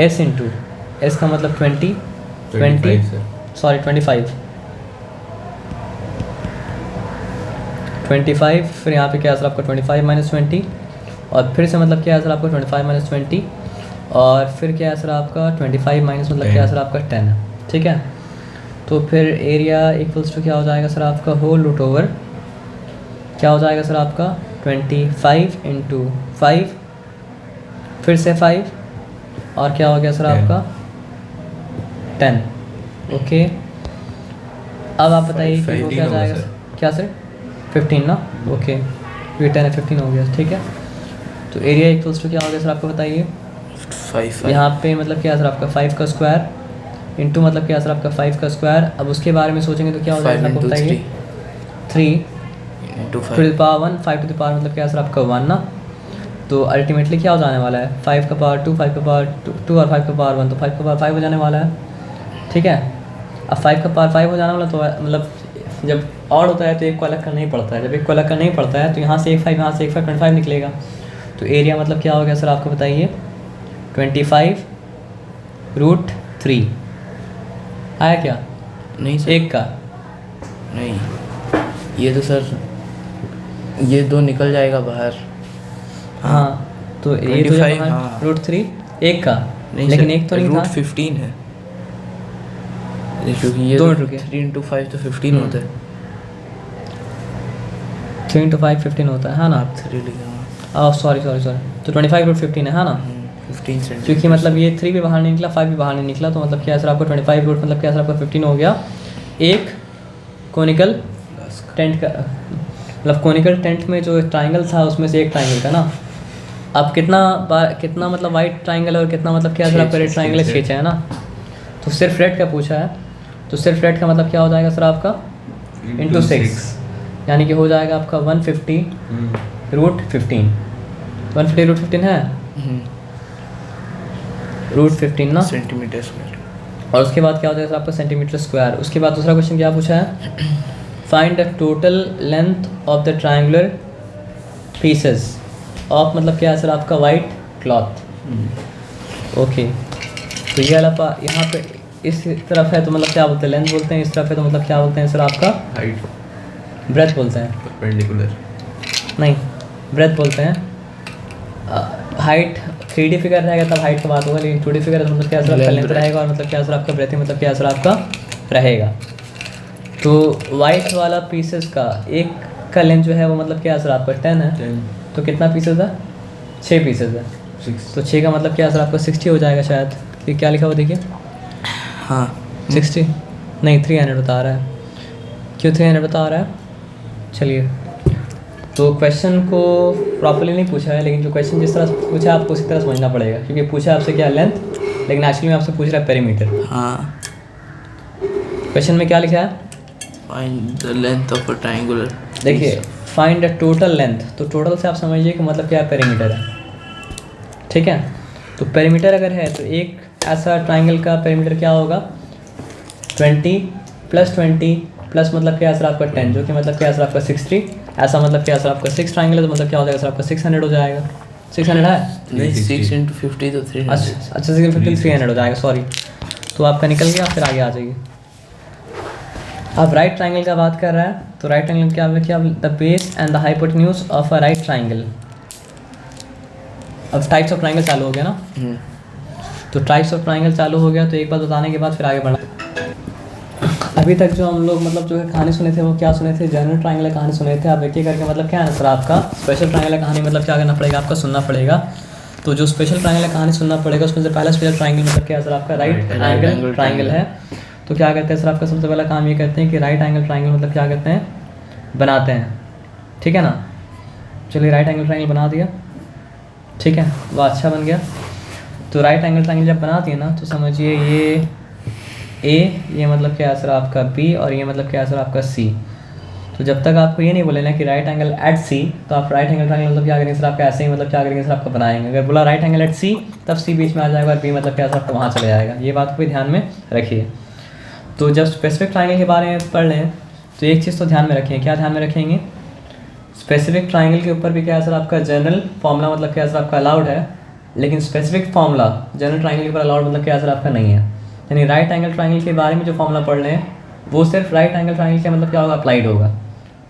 S1: S इंटू एस का मतलब 25 फिर यहाँ पे क्या है सर आपका 25 - 20, और फिर से मतलब क्या है सर आपका 25 - 20, और फिर क्या है सर आपका 25 माइनस मतलब क्या है सर आपका 10 है, ठीक है। तो फिर एरिया इक्वल्स टू क्या हो जाएगा सर आपका, होल रूट ओवर क्या हो जाएगा सर आपका 25 × 5, फिर से 5, और क्या हो गया सर आपका 10, ओके। अब आप बताइए कि वो क्या जाएगा क्या सर 15 ना, ओके, ये 10 है 15 हो गया, ठीक है। तो एरिया इक्वल्स टू क्या हो गया सर आपको बताइए,
S3: 5
S1: यहाँ पे मतलब क्या है सर आपका 5 का स्क्वायर इंटू मतलब क्या है सर आपका 5 का स्क्वायर। अब उसके बारे में सोचेंगे तो क्या हो जाएगा आपको बताइए, 3
S3: × 5
S1: to the power 1, 5 to the power मतलब क्या है सर आपका 1 ना। तो अल्टीमेटली क्या हो जाने वाला है, 5 का पावर 2, 5 का पावर 2 और 5 का पावर 1, तो 5 का पावर 5 हो जाने वाला है, ठीक है। अब 5 का पावर 5 हो जाने वाला, तो मतलब जब ऑड होता है तो एक को अलग करना ही पड़ता है, जब एक को अलग करना ही पड़ता है तो यहाँ से एक 5 यहाँ से एक 5 25 निकलेगा। तो एरिया मतलब क्या हो गया सर आपको बताइए 25√3 आया क्या,
S3: नहीं सर,
S1: एक का
S3: नहीं, ये तो सर ये 2 निकल जाएगा बाहर।
S1: हाँ, तो ये तो
S3: 25, हाँ।
S1: √3 एक का,
S3: नहीं
S1: लेकिन
S3: सर,
S1: एक तो नहीं
S3: रूट
S1: था,
S3: 15 है, क्योंकि ये
S1: 2 मिनट रुकिए,
S3: 3 × 5 तो 15 होता है।
S1: 3 × 5 15 होता है, हाँ ना।
S3: 3 लिखा,
S1: सॉरी तो 25√15 है, हाँ ना।
S3: 15 सेंटीमीटर,
S1: क्योंकि मतलब ये 3 भी बाहर नहीं निकला, 5 भी बाहर नहीं निकला, तो मतलब क्या है सर आपको 25 रूट मतलब क्या है सर आपका 15 हो गया। एक कोनिकल टेंट का मतलब कोनिकल टेंट में जो ट्राइंगल था उसमें से एक ट्राइंगल का ना। अब कितना मतलब वाइट ट्राइंगल और कितना मतलब क्या है सर आपका रेड ट्राइंगल है, 6 है ना। तो सिर्फ रेड का पूछा है, तो सिर्फ रेड का मतलब क्या हो जाएगा सर आपका इंटू 6, यानी कि हो जाएगा आपका 150√15, 150√15 है √15 ना,
S3: सेंटीमीटर स्क्वायर।
S1: और उसके बाद क्या हो जाएगा सर आपका सेंटीमीटर स्क्वायर। उसके बाद दूसरा क्वेश्चन क्या पूछा है, find the total length of the triangular pieces of मतलब क्या है सर आपका वाइट क्लॉथ, ओके। तो ये वाला यहाँ पे इस तरफ है तो मतलब क्या बोलते हैं लेंथ बोलते हैं, इस तरफ है तो मतलब क्या बोलते हैं सर आपका
S2: हाइट,
S1: ब्रेथ बोलते हैं,
S2: परपेंडिकुलर
S1: नहीं ब्रेथ बोलते हैं। हाइट 3D फिगर रहेगा तब हाइट का बात होगा, लेकिन 2D फिगर तो मतलब क्या सर आपका लेंथ रहेगा, और मतलब क्या सर आपका ब्रेथ मतलब क्या सर आपका रहेगा। तो वाइट वाला पीसेस का एक का लेंथ जो है वो मतलब क्या सर आपका 10 है, तो कितना पीसेस है 6 पीसेस है,
S2: 6
S1: तो 6 का मतलब क्या सर आपका 60 हो जाएगा शायद। ये क्या लिखा हुआ देखिए,
S3: हाँ
S1: 60 नहीं 300 बता रहा है, क्यों 300 बता रहा है। चलिए, तो क्वेश्चन को प्रॉपर्ली नहीं पूछा है, लेकिन जो क्वेश्चन जिस तरह से पूछा है आपको उसी तरह समझना पड़ेगा, क्योंकि पूछा आपसे क्या लेंथ, लेकिन एक्चुअली में आपसे पूछ रहा है पेरीमीटर।
S3: हाँ,
S1: क्वेश्चन में क्या लिखा है,
S3: find the length of a triangular,
S1: देखिए फाइंड द टोटल लेंथ, तो टोटल से आप समझिए कि मतलब क्या पेरीमीटर है, ठीक है। तो पेरीमीटर अगर है तो एक ऐसा ट्राइंगल का पेरीमीटर क्या होगा 20 + 20 प्लस मतलब क्या सर आपका 10, जो कि मतलब क्या सर आपका 60। ऐसा मतलब क्या सर आपका 6 ट्राइंगल है तो मतलब क्या हो जाएगा सर आपका 600 हो जाएगा। 600 है
S3: नहीं 6 × 50 तो 300।
S1: अच्छा 6 × 50 300 हो जाएगा, सॉरी। तो आपका निकल गया, फिर आगे आ जाइए। अब राइट ट्राइंगल का बात कर रहा है, तो राइट ट्राइंगल क्या किया, the base and the hypotenuse of a right triangle. अब टाइप्स ऑफ ट्राइंगल चालू हो गया ना, तो टाइप्स ऑफ ट्राइंगल चालू हो गया, तो एक बात बताने के बाद फिर आगे बढ़ना। अभी तक जो हम लोग मतलब जो है कहानी सुने थे वो क्या सुने थे, जनरल ट्राइंगल कहानी सुने थे। अब एक एक करके मतलब क्या है सर आपका स्पेशल ट्राइंगल कहानी मतलब क्या करना पड़ेगा, आपका सुनना पड़ेगा। तो जो स्पेशल ट्राइंगल कहानी सुनना पड़ेगा उसमें से पहला स्पेशल ट्राइंगल मतलब क्या है सर आपका राइट एंगल ट्राइंगल है। तो क्या करते हैं सर आपका सबसे पहला काम ये करते हैं कि राइट एंगल ट्राइंगल मतलब क्या करते हैं, बनाते हैं, ठीक है ना। चलिए राइट एंगल ट्राइंगल बना दिया, ठीक है, वो अच्छा बन गया। तो राइट एंगल ट्राइंगल जब बना दिए ना, तो समझिए ये ये मतलब क्या है सर आपका बी, और ये मतलब क्या है सर आपका सी। तो जब तक आपको ये नहीं बोले ना कि राइट एंगल एट सी, तो आप राइट एंगल ट्राइंगल मतलब क्या करेंगे सर आपका ऐसे ही मतलब क्या करेंगे सर आपका बनाएंगे। अगर बोला राइट एंगल एट सी, तब सी बीच में आ जाएगा और बी मतलब क्या सर आपका वहाँ चले जाएगा। ये बात को भी ध्यान में रखिए। तो जब स्पेसिफिक ट्राइंगल के बारे में पढ़ लें तो एक चीज़ तो ध्यान में रखें, क्या ध्यान में रखेंगे, स्पेसिफिक ट्राइंगल के ऊपर भी क्या है सर आपका जनरल फॉर्मूला मतलब क्या है सर आपका अलाउड है, लेकिन स्पेसिफिक फॉर्मूला जनरल ट्राइंगल के ऊपर अलाउड मतलब क्या है सर आपका नहीं है। यानी राइट एंगल ट्राइंगल के बारे में जो फॉर्मूला पढ़ रहे हैं वो सिर्फ राइट एंगल ट्राइंगल के मतलब क्या होगा, अप्लाइड होगा,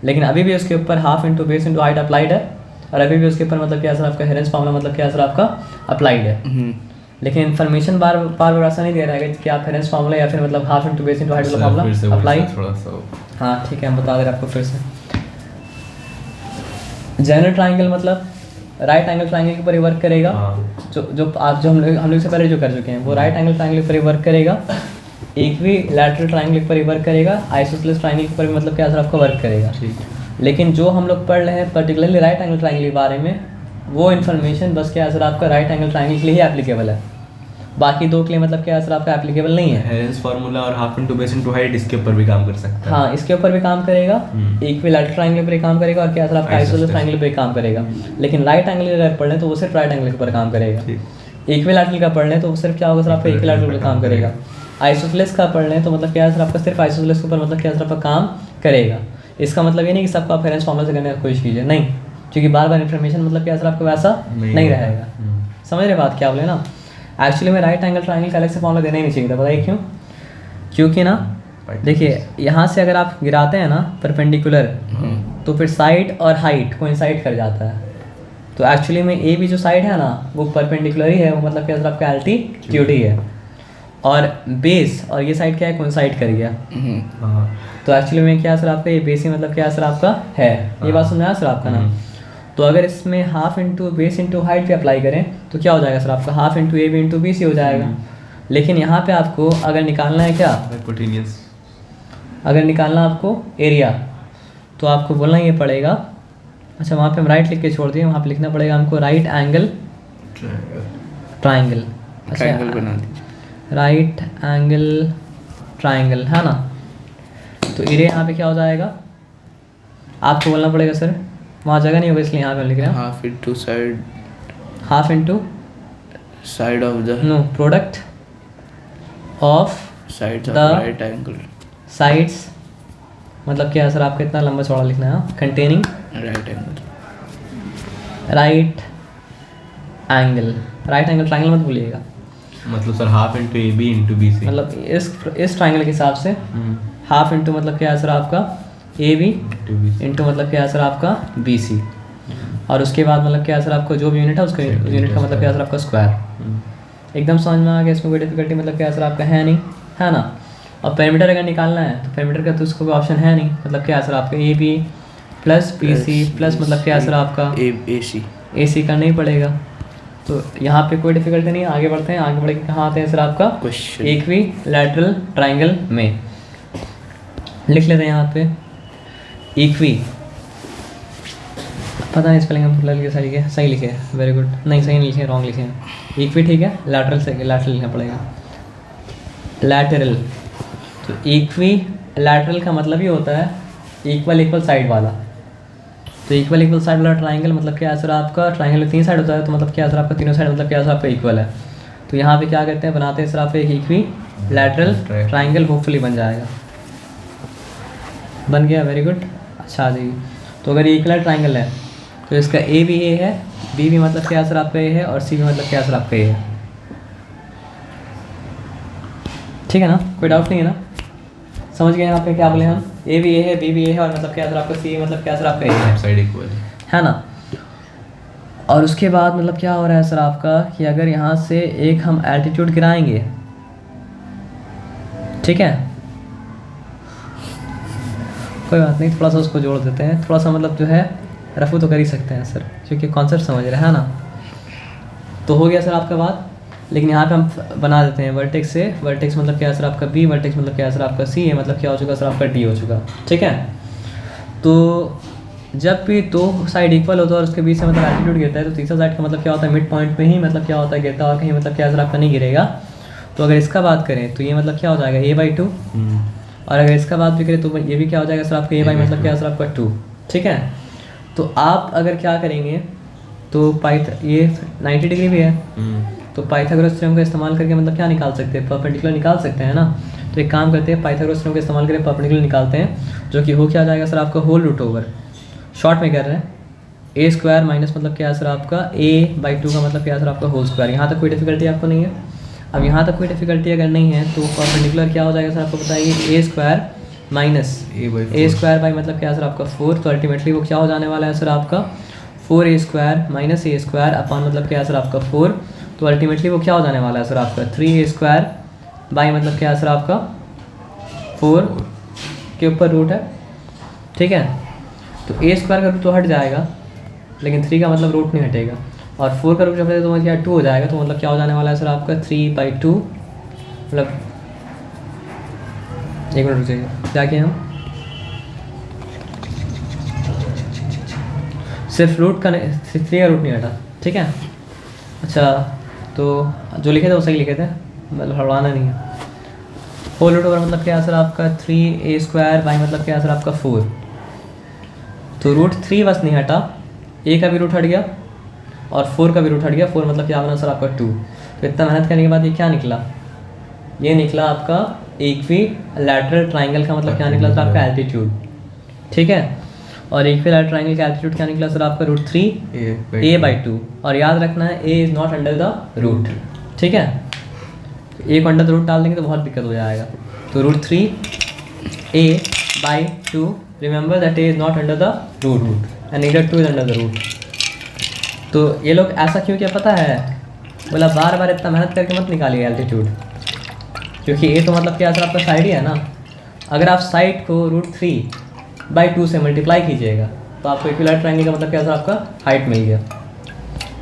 S1: लेकिन अभी भी उसके ऊपर half into base into height applied है, और अभी भी उसके ऊपर मतलब क्या सर आपका हेरेंस फॉर्मूला मतलब क्या सर आपका अप्लाइड है। लेकिन इन्फॉर्मेशन बार ऐसा नहीं दे रहा है कि आप हेरेंस फॉर्मूला या फिर मतलब half into base into height वाला फॉर्मूला अप्लाई। हाँ ठीक है, हम बता दे रहे आपको फिर से। जनरल ट्राइंगल मतलब राइट एंगल ट्राइंगल के ऊपर ही वर्क करेगा। जो आप जो हम लोग से पहले जो कर चुके हैं वो राइट एंगल ट्राइंगल के ऊपर ही वर्क करेगा, इक्विलैटरल ट्राइंगल के ऊपर ही वर्क करेगा, आइसोसेलेस ट्राइंगल के ऊपर भी मतलब क्या सर आपका वर्क करेगा। लेकिन जो हम लोग पढ़ रहे हैं पर्टिकुलरली राइट एंगल ट्राइंगल के बारे में, वो इन्फॉर्मेशन बस क्या सर आपका राइट एंगल ट्राइंगल के लिए ही एप्लीकेबल है, बाकी दो के लिए मतलब क्या सर आपका एप्लीकेबल नहीं है।
S2: हेरेंस फार्मूला और half into base into height इसके ऊपर भी काम कर सकता है।
S1: हाँ इसके ऊपर भी काम करेगा, इक्विलैटरल ट्राइंगल पर काम करेगा, और क्या सर आपका आइसोसेलेस ट्राइंगल पे काम करेगा। लेकिन राइट एंगल अगर पढ़ लें तो वो सिर्फ राइट एंगल के ऊपर काम करेगा। इक्विलैटरल का पढ़ लें तो वो सिर्फ क्या होगा सर आपका इक्विलैटरल पर काम करेगा। आइसोसेलेस का पढ़ लें तो मतलब क्या है सर आपका सिर्फ आइसोसेलेस के ऊपर मतलब क्या सर आपका काम करेगा। इसका मतलब ये नहीं कि सबको आप हेरेंस फॉर्मूला से करने की कोशिश कीजिए, नहीं, क्योंकि बार बार इन्फॉर्मेशन मतलब क्या सर आपको वैसा नहीं रहेगा। समझ रहे बात क्या बोले ना। एक्चुअली में राइट एंगल ट्राइंगल का अलग से फॉर्मूला देना ही नहीं चाहिए था, बताइए क्यों। क्योंकि ना देखिए यहाँ से अगर आप गिराते हैं ना परपेंडिकुलर, तो फिर साइड और हाइट कोइंसाइड कर जाता है। तो एक्चुअली में ए भी जो साइड है ना वो परपेंडिकुलर ही है, वो मतलब क्या सर आपका एल्टीट्यूड ही है, और बेस और ये साइड क्या है कोइंसाइड कर गया। तो एक्चुअली में क्या सर आपका ये बेस ही मतलब क्या सर आपका है, ये बात समझ आया सर आपका ना। तो अगर इसमें half into base into height पे अप्लाई करें तो क्या हो जाएगा सर आपका half into A B into B C हो जाएगा। लेकिन यहाँ पे आपको अगर निकालना है क्या, अगर निकालना आपको एरिया, तो आपको बोलना ये पड़ेगा, अच्छा वहाँ पे हम राइट लिख के छोड़ दिए, वहाँ पे लिखना पड़ेगा हमको राइट एंगल ट्राइंगल। अच्छा राइट एंगल ट्राइंगल है ना। तो एरिया यहाँ पे क्या हो जाएगा, आपको बोलना पड़ेगा सर, वहाँ जगह नहीं होगा इसलिए यहाँ पे लिख रहे हैं
S3: half into side,
S1: half into
S3: side of the
S1: no product of
S3: sides of
S1: the
S3: right angle
S1: sides, मतलब क्या है सर आपको इतना लंबा चौड़ा लिखना है, containing
S3: right angle
S1: right angle triangle मत भूलिएगा।
S2: मतलब sir half into A B into B C,
S1: मतलब इस ट्राइंगल के हिसाब से हाफ इंटू मतलब क्या है सर आपका ए बी इंटू मतलब क्या है सर आपका बी सी, और उसके बाद मतलब क्या है सर आपको जो भी यूनिट है उसका यूनिट का मतलब क्या है सर आपका स्क्वायर। एकदम समझ में आ गया, इसमें कोई डिफिकल्टी मतलब क्या है सर आपका है नहीं, है ना। और पेरीमीटर अगर निकालना है तो पेरीमीटर का तो उसको कोई ऑप्शन है नहीं, मतलब क्या है सर आपका A B plus B C plus मतलब क्या है सर आपका ए सी करना ही पड़ेगा। तो यहाँ पे कोई डिफिकल्टी नहीं है, आगे बढ़ते हैं। आगे बढ़ के कहाँ आते हैं सर आपका इक्विलैटरल ट्राइंगल में, लिख लेते हैं यहाँ पे इक्वी, पता नहीं स्पेलिंग हम भूल गए, सही लिखे हैं, वेरी गुड, नहीं सही नहीं लिखे, रॉन्ग लिखे हैं। इक्वी ठीक है, लैटरल से लैटरल लिखना पड़ेगा, लैटरल। तो इक्वी लैटरल का मतलब ये होता है इक्वल साइड वाला। तो इक्वल साइड वाला ट्राइंगल मतलब क्या है सर आपका, ट्राइंगल में 3 साइड होता है, तो मतलब क्या है सर आपका तीनों साइड मतलब क्या है सर आपका इक्वल है। तो यहाँ पे क्या करते हैं, बनाते हैं सिर्फ एक इक्वी लैटरल ट्राइंगल, होपफुली बन जाएगा। बन गया, वेरी गुड। अच्छा आ जाइए। तो अगर ये इक्वल ट्राइंगल है तो इसका ए भी ए है, बी भी मतलब क्या सर आपका ए है, और सी भी मतलब क्या सर आपका ए है। ठीक है ना, कोई डाउट नहीं है ना, समझ गए यहाँ पे क्या बोले हम, ए भी ए है, बी भी ए है, और मतलब क्या सर आपका सी मतलब क्या सर आपका ए है,
S2: साइड इक्वल
S1: है ना। और उसके बाद मतलब क्या हो रहा है सर आपका कि अगर यहाँ से एक हम एल्टीट्यूड गिराएंगे, ठीक है, कोई बात नहीं, थोड़ा सा उसको जोड़ देते हैं, थोड़ा सा मतलब जो है रफू तो कर ही सकते हैं सर, क्योंकि कॉन्सेप्ट समझ रहे हैं ना। तो हो गया सर आपका बात, लेकिन यहाँ पे हम बना देते हैं वर्टेक्स से, वर्टेक्स मतलब क्या है सर आपका बी, वर्टेक्स मतलब क्या है सर आपका सी है, मतलब क्या हो चुका सर आपका डी हो चुका। ठीक है, तो जब भी दो साइड इक्वल होता है और उसके बीच से मतलब एल्टीट्यूड गिरता है, तो तीसरा साइड का मतलब क्या होता है, मिड पॉइंट में ही मतलब क्या होता है गिरता है, और कहीं मतलब क्या सर आपका नहीं गिरेगा। तो अगर इसका बात करें तो ये मतलब क्या हो जाएगा a/2, और अगर इसका बात भी करें तो ये भी क्या हो जाएगा सर आपका a/ मतलब क्या सर आपका 2। ठीक है, तो आप अगर क्या करेंगे तो ये 90 डिग्री भी है, तो पाइथागोरस थ्योरम का इस्तेमाल करके मतलब क्या निकाल सकते हैं, परपेंडिकुलर निकाल सकते हैं ना। तो एक काम करते हैं, पाइथागोरस थ्योरम का इस्तेमाल करके परपेंडिकुलर निकालते हैं, जो कि हो क्या जाएगा सर आपका होल रूट ओवर, शॉर्ट में कर रहे हैं, a² माइनस मतलब क्या है सर आपका a/2 का मतलब क्या है सर आपका होल स्क्वायर। यहाँ तक कोई डिफिकल्टी आपको नहीं है। अब यहाँ तक कोई डिफिकल्टी अगर नहीं है तो परपेंडिकुलर क्या हो जाएगा सर आपको बताइए, a² माइनस a² बाई मतलब क्या है सर आपका 4, तो अल्टीमेटली वो क्या हो जाने वाला है सर आपका 4a² माइनस a² अपॉन मतलब क्या है सर आपका 4, तो अल्टीमेटली वो क्या हो जाने वाला है सर आपका 3a² बाई मतलब क्या है सर आपका 4 के ऊपर रूट है। ठीक है, तो a² का रूट तो हट जाएगा, लेकिन 3 का मतलब रूट नहीं हटेगा, और 4 का रूट जब हटेगा तो क्या 2 हो जाएगा, तो मतलब क्या हो जाने वाला है सर आपका 3/2, मतलब एक मिनट रुक जाइए, क्या किए हम, सिर्फ रूट का नहीं, 3 का रूट नहीं हटा। ठीक है, अच्छा, तो जो लिखे थे वो सही लिखे थे, मतलब हड़वाना नहीं है। होल रूट ओवर मतलब क्या है सर आपका 3a² बाई मतलब क्या है सर आपका 4, तो रूट 3 बस नहीं हटा, a का भी रूट हट गया और 4 का भी रूट हट गया, 4 मतलब क्या बना सर आपका 2। तो इतना मेहनत करने के बाद ये क्या निकला, ये निकला आपका इक्विलैटरल ट्राइंगल का मतलब क्या निकला सर आपका एल्टीट्यूड। ठीक है, और इक्विलैटरल ट्राइंगल का एल्टीट्यूड क्या निकला सर आपका √3a/2, और याद रखना है a is not under the root. ठीक है, a को अंडर द रूट डाल देंगे तो बहुत दिक्कत हो जाएगा, तो √3a/2, remember that a is not under the root and neither 2 is under the root. तो ये लोग ऐसा क्यों क्या पता है, बोला बार बार इतना मेहनत करके मत निकालिए एल्टीट्यूड, क्योंकि ये तो मतलब क्या सर आपका साइड ही है ना। अगर आप साइड को √3/2 से मल्टीप्लाई कीजिएगा तो आपको इक्विलैटरल ट्रायंगल का मतलब क्या सर आपका हाइट मिल गया।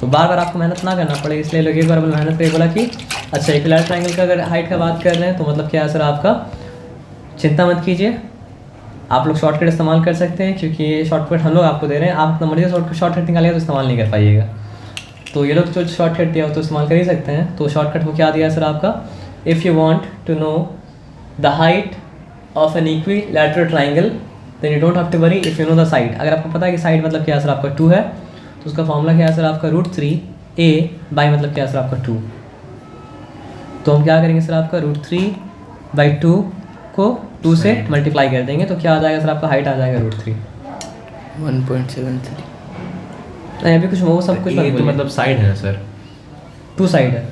S1: तो बार बार आपको मेहनत ना करना पड़े, इसलिए लोग एक बार मेहनत करके बोला कि अच्छा इक्विलैटरल ट्रायंगल का अगर हाइट का बात कर रहे हैं तो मतलब क्या है सर आपका, चिंता मत कीजिए, आप लोग शॉर्टकट इस्तेमाल कर सकते हैं, क्योंकि ये शॉर्टकट हम लोग आपको दे रहे हैं, आप अपना मर्जी शॉर्टकट निकालिएगा तो इस्तेमाल नहीं कर पाइएगा। तो ये लोग जो शॉर्टकट दिया हो तो इस्तेमाल कर ही सकते हैं। तो शॉर्टकट को क्या दिया है सर आपका, if you want to know the height of an equilateral triangle then you don't have to worry if you know the side. अगर आपको पता है कि साइड मतलब क्या है सर आपका 2 है, तो उसका फॉर्मूला क्या है सर आपका √3a/ मतलब क्या है सर आपका 2। तो हम क्या करेंगे सर आपका √3/2 को 2 से मल्टीप्लाई कर देंगे, तो क्या आ जाएगा सर आपका हाइट आ जाएगा √3
S3: 1.73।
S1: नहीं अभी कुछ वो सब कुछ
S2: ये तो मतलब साइड है सर,
S1: 2 साइड है,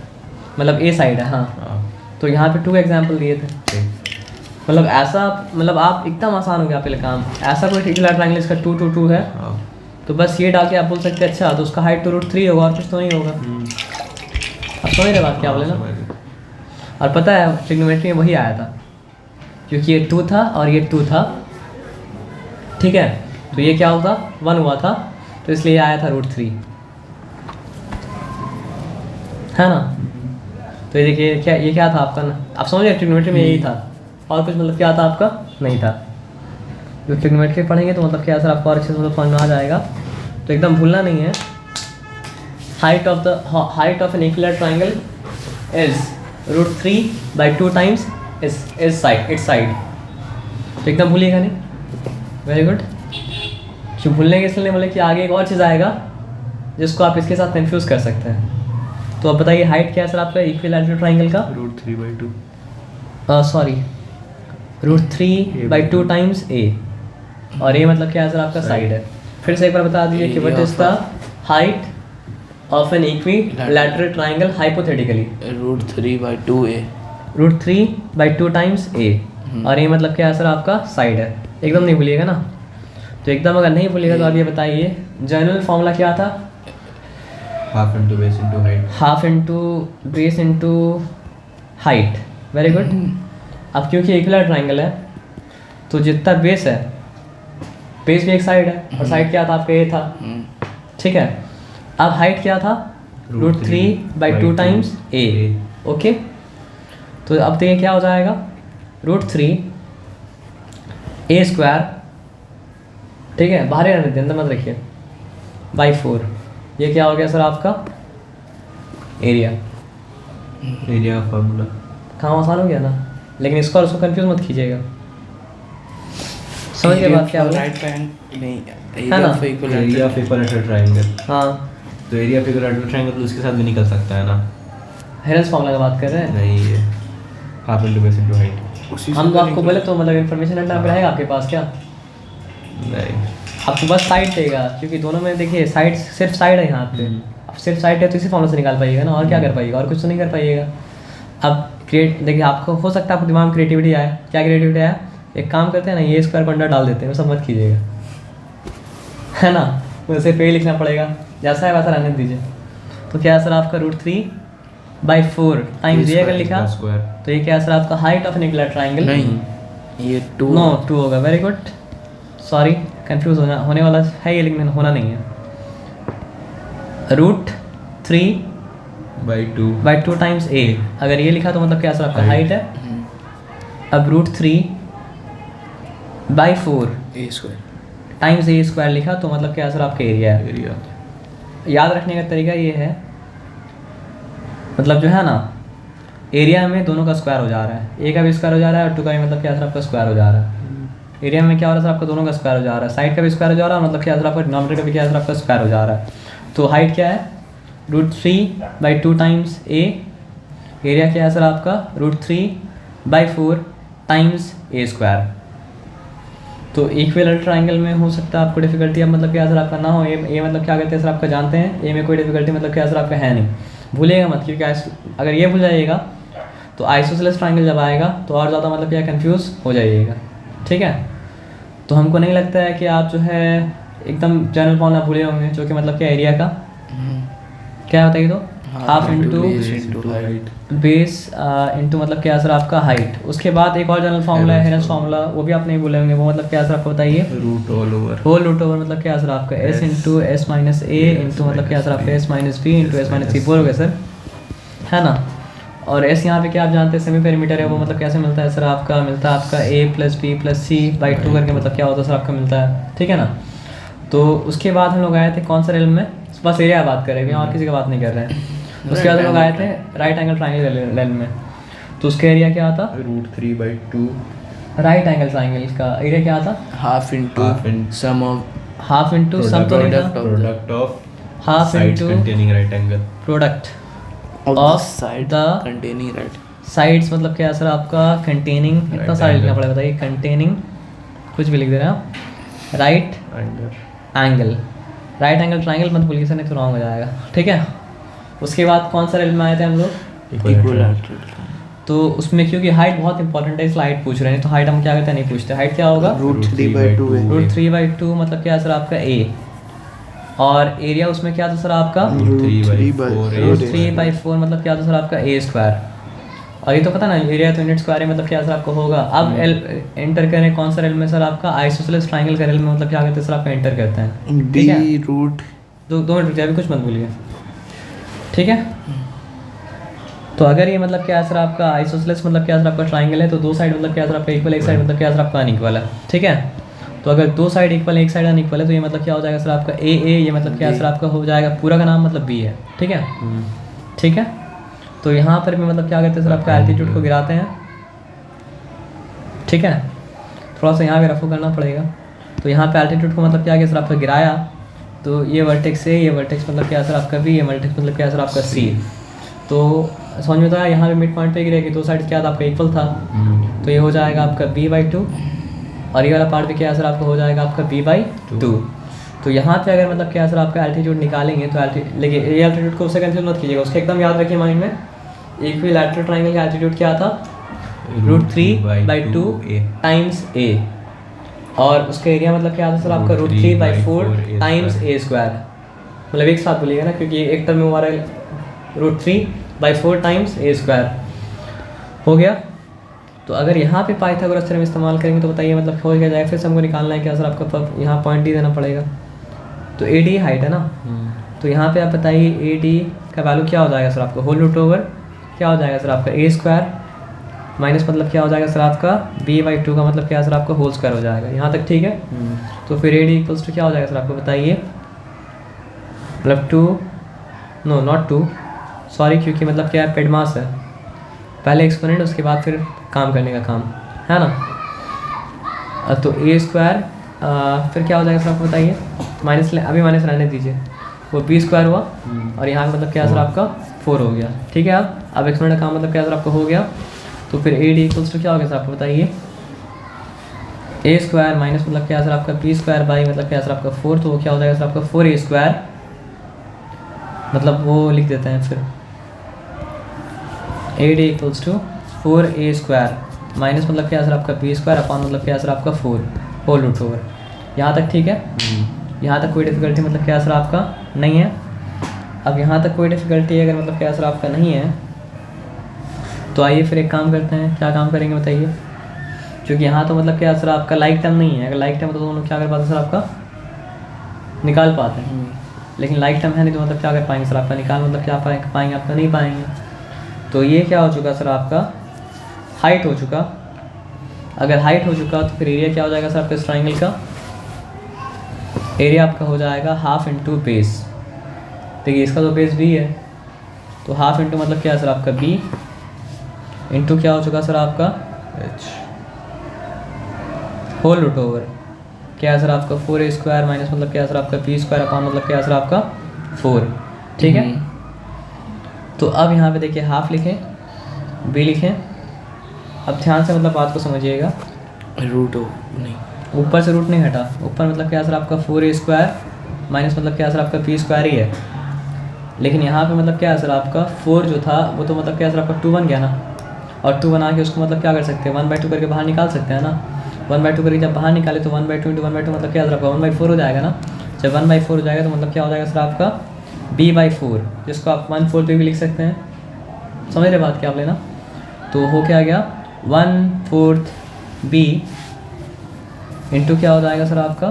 S1: मतलब a साइड है। हाँ, तो यहाँ पे 2 एग्जाम्पल दिए थे, मतलब ऐसा, मतलब आप एकदम आसान हो गया आपके लिए काम। ऐसा कोई इक्विलैटरल ट्रायंगल इसका 2 2 2 है, तो बस ये डाल के आप बोल सकते हैं अच्छा तो उसका हाइट तो √3 होगा और कुछ तो नहीं होगा। आप समझ रहे बात क्या बोले ना। और पता है ट्रिग्नोमेट्री में वही आया था, क्योंकि ये 2 था और ये 2 था, ठीक है, तो ये क्या होता 1 हुआ था, तो इसलिए आया था √3, है ना। तो ये देखिए क्या, ये क्या था आपका ना, आप समझ रहे ट्रिग्नोमेट्री में यही था, और कुछ मतलब क्या था आपका नहीं था। जो ट्रिग्नोमेट्री पढ़ेंगे तो मतलब क्या सर आपको और अच्छे से मतलब समझ में आ जाएगा, तो एकदम भूलना नहीं है। Height of an equilateral triangle is √3/2 times इस साइड, तो एकदम भूलिएगा नहीं। Very good. क्यों भूलने के इसलिए बोले कि आगे एक और चीज़ आएगा जिसको आप इसके साथ कन्फ्यूज़ कर सकते हैं, तो अब बताइए हाइट क्या है सर आपका इक्विलैटरल ट्राइंगल का?
S2: √3/2
S1: सॉरी √3/2 टाइम्स ए, और ए मतलब क्या है सर आपका साइड है। फिर से एक बार बता दीजिए कि what is the height of an equilateral triangle hypothetically?
S3: √3/2a।
S1: √3/2 times A, और ए मतलब क्या है सर आपका साइड है। एकदम नहीं भूलिएगा ना। तो एकदम अगर नहीं भूलिएगा तो आप ये बताइए जनरल फॉर्मूला क्या था?
S2: Half into base into height.
S1: Half into base into height. Very good. अब क्योंकि इक्विलैटरल ट्राइंगल है तो जितना बेस है, बेस भी एक साइड है और साइड क्या था आपका ए था, ठीक है। अब हाइट क्या था? √3/2 टाइम्स ए। ओके, तो अब देखिए क्या हो जाएगा, √3a², ठीक है, बाहर ही रहने दीजिए, अंदर मत रखिए, /4। ये क्या हो गया सर आपका एरिया
S2: एरिया का फार्मूला।
S1: काम आसान हो गया ना, लेकिन इसको और उसको कंफ्यूज मत कीजिएगा। समझ के बात क्या बोला?
S3: राइट पैन नहीं,
S1: है ना?
S2: Area of equilateral triangle.
S1: हाँ,
S2: तो एरिया ऑफ इक्विलैटरल ट्राइंगल तो उसके साथ भी निकल सकता है ना?
S1: हेरेंस फॉर्मूला की बात कर रहे हैं।
S2: नहीं, ये half into base into height.
S1: हम तो आपको बोले तो मतलब इन्फॉर्मेशन रहेगा आपके पास क्या?
S2: नहीं,
S1: आपको बस साइड देगा, क्योंकि दोनों में देखिए साइड, सिर्फ साइड है यहाँ पे। अब सिर्फ साइड है तो इसी फॉर्मूला से निकाल पाइएगा ना, और क्या कर पाइएगा, और कुछ तो नहीं कर पाइएगा। अब देखिए आपको हो सकता है आपको दिमाग में क्रिएटिविटी आए। क्या क्रिएटिविटी आया? एक काम करते हैं ना, ये स्क्वायर को अंडर डाल देते हैं, वो सब मत कीजिएगा, है ना। वैसे पे लिखना पड़ेगा, जैसा है वैसा रहने दीजिए। तो क्या है सर आपका √3/4 टाइम्स ये अगर लिखा तो ये क्या है सर आपका height of an equilateral triangle?
S3: नहीं, ये 2
S1: 2 होगा। वेरी गुड, सॉरी कंफ्यूज होने वाला है ये, लेकिन होना नहीं है। √3/2 टाइम्स ए, अगर ये लिखा तो मतलब क्या सर आपका हाइट है। अब √3/4
S3: a²
S1: टाइम्स a² लिखा तो मतलब क्या सर आपका एरिया है।
S2: एरिया।
S1: याद रखने का तरीका ये है, मतलब जो है ना, एरिया में दोनों का स्क्वायर हो जा रहा है, ए का भी स्क्वायर हो जा रहा है और 2 का भी मतलब क्या सर आपका स्क्वायर हो जा रहा है। एरिया में क्या हो रहा है सर आपका दोनों का स्क्वायर हो जा रहा है, साइड का भी स्क्वायर हो जा रहा है, मतलब क्या सर आपका डिनोमिनेटर का भी क्या सर आपका स्क्वायर हो जा रहा है। तो हाइट क्या है? √3/2 टाइम्स ए, एरिया क्या है सर आपका √3/4 टाइम्स a²। तो इक्विलैटरल ट्राइंगल में हो सकता है आपको डिफिकल्टी, अब मतलब क्या सर आपका ना हो। ए मतलब क्या कहते हैं सर आपका जानते हैं, ए में कोई डिफिकल्टी मतलब क्या सर आपका है नहीं, भूलिएगा मत, क्योंकि अगर ये भूल जाइएगा तो आइसोसेलेस ट्राइंगल जब आएगा तो और ज़्यादा मतलब क्या कंफ्यूज हो जाइएगा, ठीक है। तो हमको नहीं लगता है कि आप जो है एकदम जनरल फॉर्मूला भूले होंगे, जो कि मतलब क्या एरिया का क्या बताइए, तो हाफ इंटू बेस इंटू मतलब क्या सर आपका हाइट। उसके बाद एक और जनरल फार्मूला है हेरेंस फार्मूला, वो भी आप नहीं भूले होंगे, वो मतलब क्या सर आपको बताइए, होल रूट ओवर मतलब क्या सर आपका s into s minus A into मतलब क्या सर आपका s minus B into s minus C, बोलोगे सर, है ना। और s यहाँ पे क्या आप जानते हैं सेमी पेरीमीटर है, वो मतलब कैसे मिलता है सर आपका, मिलता है आपका a + b + c/2 करके, मतलब क्या होता है सर आपका मिलता है, ठीक है ना। तो उसके बाद हम लोग आए थे कौन सा रेल में, बस एरिया बात कर रहे हैं, और किसी की बात नहीं कर रहे हैं। उसके बाद हम लोग आए थे राइट एंगल ट्राइंगल रेल में, तो उसका एरिया क्या आता?
S2: √3/2
S1: राइट एंगल ट्राइंगल का एरिया क्या आता?
S3: Half into sum of
S1: half into sum तो नहीं था,
S2: product of
S1: half
S2: sides
S1: into
S2: containing right angle,
S1: product
S3: of
S1: of
S3: side
S1: the
S3: containing right
S1: sides, मतलब क्या सर आपका कंटेनिंग, इतना
S2: Right
S1: सारा लिखना
S2: angle.
S1: पड़ेगा, बताइए कंटेनिंग, कुछ भी लिख दे रहे हैं आप, right angle, right angle triangle मत भूलिए सर, नहीं तो रॉन्ग हो जाएगा, ठीक है। उसके बाद कौन सा रेल में आए थे हम लोग?
S3: इक्विलैटरल
S1: तो उसमें क्योंकि हाइट बहुत इंपॉर्टेंट है, इसलिए हाइट पूछ रहे हैं, तो हाइट हम क्या कहते हैं नहीं पूछते, हाइट क्या होगा?
S3: √3/2
S1: √3/2 मतलब क्या सर आपका a, और एरिया उसमें क्या था सर आपका √3/4 मतलब क्या था सर आपका a²। और ये तो पता ना एरिया तो यूनिट स्क्वायर है, मतलब क्या सर आपका होगा। अब एंटर करें कौन सा रेल में सर आपका, आइसोसेलेस ट्राइंगल का रेल में, मतलब क्या कहते हैं सर आपका एंटर करते हैं, ठीक है।
S3: b रूट
S1: 2 मिनट रुकिए, अभी कुछ मत भूलिए, ठीक है। तो अगर ये मतलब क्या सर आपका आइसोसेलेस मतलब क्या सर आपका ट्राइंगल है, तो 2 साइड मतलब क्या सर आपका इक्वल, एक साइड मतलब क्या सर आपका अनइक्वल है, ठीक है। तो अगर 2 साइड इक्वल, एक साइड अनइक्वल है, तो ये मतलब क्या हो जाएगा सर आपका a ये मतलब क्या सर आपका हो जाएगा, पूरा का नाम मतलब b है, ठीक है, ठीक है। तो यहाँ पर भी मतलब क्या करते हैं सर आपका एल्टीट्यूड को गिराते हैं, ठीक है। थोड़ा सा यहाँ भी रफू करना पड़ेगा। तो यहाँ पे एल्टीट्यूड को मतलब क्या सर आपका गिराया, तो ये वर्टेक्स A, ये वर्टेक्स मतलब क्या सर आपका B, ये वर्टेक्स मतलब क्या सर आपका C, तो समझ में तो आया, यहाँ पे मिड पॉइंट पे गिरेगी, दो साइड क्या था आपका इक्वल था, तो ये हो जाएगा आपका b/2 और ये वाला पार्ट भी क्या सर आपका हो जाएगा आपका b/2। तो यहाँ पे अगर मतलब क्या सर आपका एल्टीट्यूड निकालेंगे तो लेकिन ये एल्टीट्यूड को उससे कैंसिल मत कीजिएगा, उसके एकदम याद रखिए माइंड में। इक्विलैटरल ट्राइंगल का एल्टीट्यूड क्या था, √3/2 टाइम्स a, और उसका एरिया मतलब क्या था सर आपका √3/4 टाइम्स a²। मतलब एक साथ बोलिएगा ना, क्योंकि एक टर्म में हमारा √3/4 टाइम्स a² हो गया। तो अगर यहाँ पे पाइथागोरस थ्योरम इस्तेमाल करेंगे तो बताइए मतलब हो क्या जाएगा, फिर से हमको निकालना है क्या सर आपका, यहाँ पॉइंट डी देना पड़ेगा। तो AD हाइट है ना, तो यहाँ पे आप बताइए AD का वैल्यू क्या हो जाएगा सर आपका, होल रूट ओवर क्या हो जाएगा सर आपका a² माइनस मतलब क्या हो जाएगा सर आपका b/2 का मतलब क्या सर आपका होल स्क्वायर हो जाएगा। यहाँ तक ठीक है। तो फिर AD इक्वल्स टू क्या हो जाएगा सर आपको बताइए, मतलब 2 नो नॉट 2 सॉरी, क्योंकि मतलब क्या है पेडमास है, पहले एक्सपोनेंट उसके बाद फिर काम करने का काम है ना। तो a² फिर क्या हो जाएगा सर आपको बताइए, माइनस अभी माइनस रहने दीजिए, वो b² हुआ और यहाँ मतलब क्या सर आपका 4 हो गया। ठीक है, अब एक्सपोनेंट का काम मतलब क्या सर आपका हो गया। तो फिर AD इक्वल्स टू क्या हो गया सर आपको बताइए, a² माइनस मतलब क्या सर आपका b² बाई मतलब क्या सर आपका 4, तो वो क्या हो जाएगा सर आपका 4a², मतलब वो लिख देते हैं फिर AD equals to 4a² minus मतलब क्या सर आपका b² अपॉन मतलब क्या सर आपका 4 होल रूट ओवर। यहाँ तक ठीक है, यहाँ तक कोई डिफिकल्टी मतलब क्या सर आपका नहीं है। अब यहाँ तक कोई डिफिकल्टी अगर मतलब क्या सर आपका नहीं है, तो आइए फिर एक काम करते हैं, क्या काम करेंगे बताइए। क्योंकि यहाँ तो मतलब क्या सर आपका लाइक टर्म नहीं है, अगर लाइक टर्म तो दोनों क्या कर पाते सर आपका निकाल पाते हैं, लेकिन लाइक टर्म है नहीं तो मतलब क्या कर पाएंगे सर आपका निकाल, मतलब क्या पाएंगे आपका नहीं पाएंगे। तो ये क्या हो चुका सर आपका हाइट हो चुका। अगर हाइट हो चुका तो फिर एरिया क्या हो जाएगा सर आपका इस ट्राइंगल का, एरिया आपका हो जाएगा हाफ इंटू बेस। देखिए इसका तो बेस b है, तो हाफ इंटू मतलब क्या सर आपका b इंटू क्या हो चुका सर आपका h होल रूट ओवर क्या सर आपका 4a² माइनस मतलब क्या सर आपका b² अपॉन मतलब क्या सर आपका 4। ठीक है, तो अब यहाँ पे देखिए हाफ लिखें b लिखें। अब ध्यान से मतलब बात को समझिएगा,
S3: रूट नहीं,
S1: ऊपर से रूट नहीं हटा, ऊपर मतलब क्या सर आपका 4a² माइनस मतलब क्या सर आपका b² ही है, लेकिन यहाँ पे मतलब क्या है सर आपका 4 जो था वो तो मतलब क्या सर आपका 2 बन गया ना, और 2 बना के उसको मतलब क्या कर सकते हैं 1/2 करके बाहर निकाल सकते हैं ना। 1/2 करके जब बाहर निकाले तो 1/2 इंटू 1/2 मतलब क्या सर आपका 1/4 हो जाएगा ना। जब 1/4 हो जाएगा तो मतलब क्या हो जाएगा सर आपका b/4, जिसको आप 1/4 पे भी लिख सकते हैं, समझ रहे बात क्या आप लेना। तो हो क्या गया 1/4 b इंटू क्या हो जाएगा सर आपका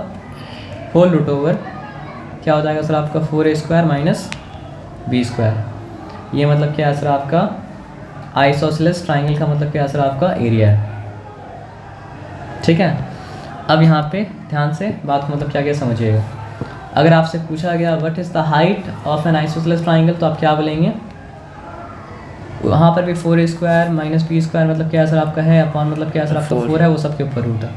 S1: होल रूट ओवर क्या हो जाएगा सर आपका 4a² माइनस b²। ये मतलब क्या है सर आपका आइसोसेलेस ट्राइंगल का मतलब क्या है सर आपका एरिया है। ठीक है, अब यहाँ पे ध्यान से बात को मतलब क्या क्या समझिएगा। अगर आपसे पूछा गया what is the height of an isosceles triangle तो आप क्या बोलेंगे, वहाँ पर भी 4a² माइनस b² मतलब क्या सर आपका है अपॉन मतलब क्या सर आपका 4 है, वो सबके ऊपर रूट है।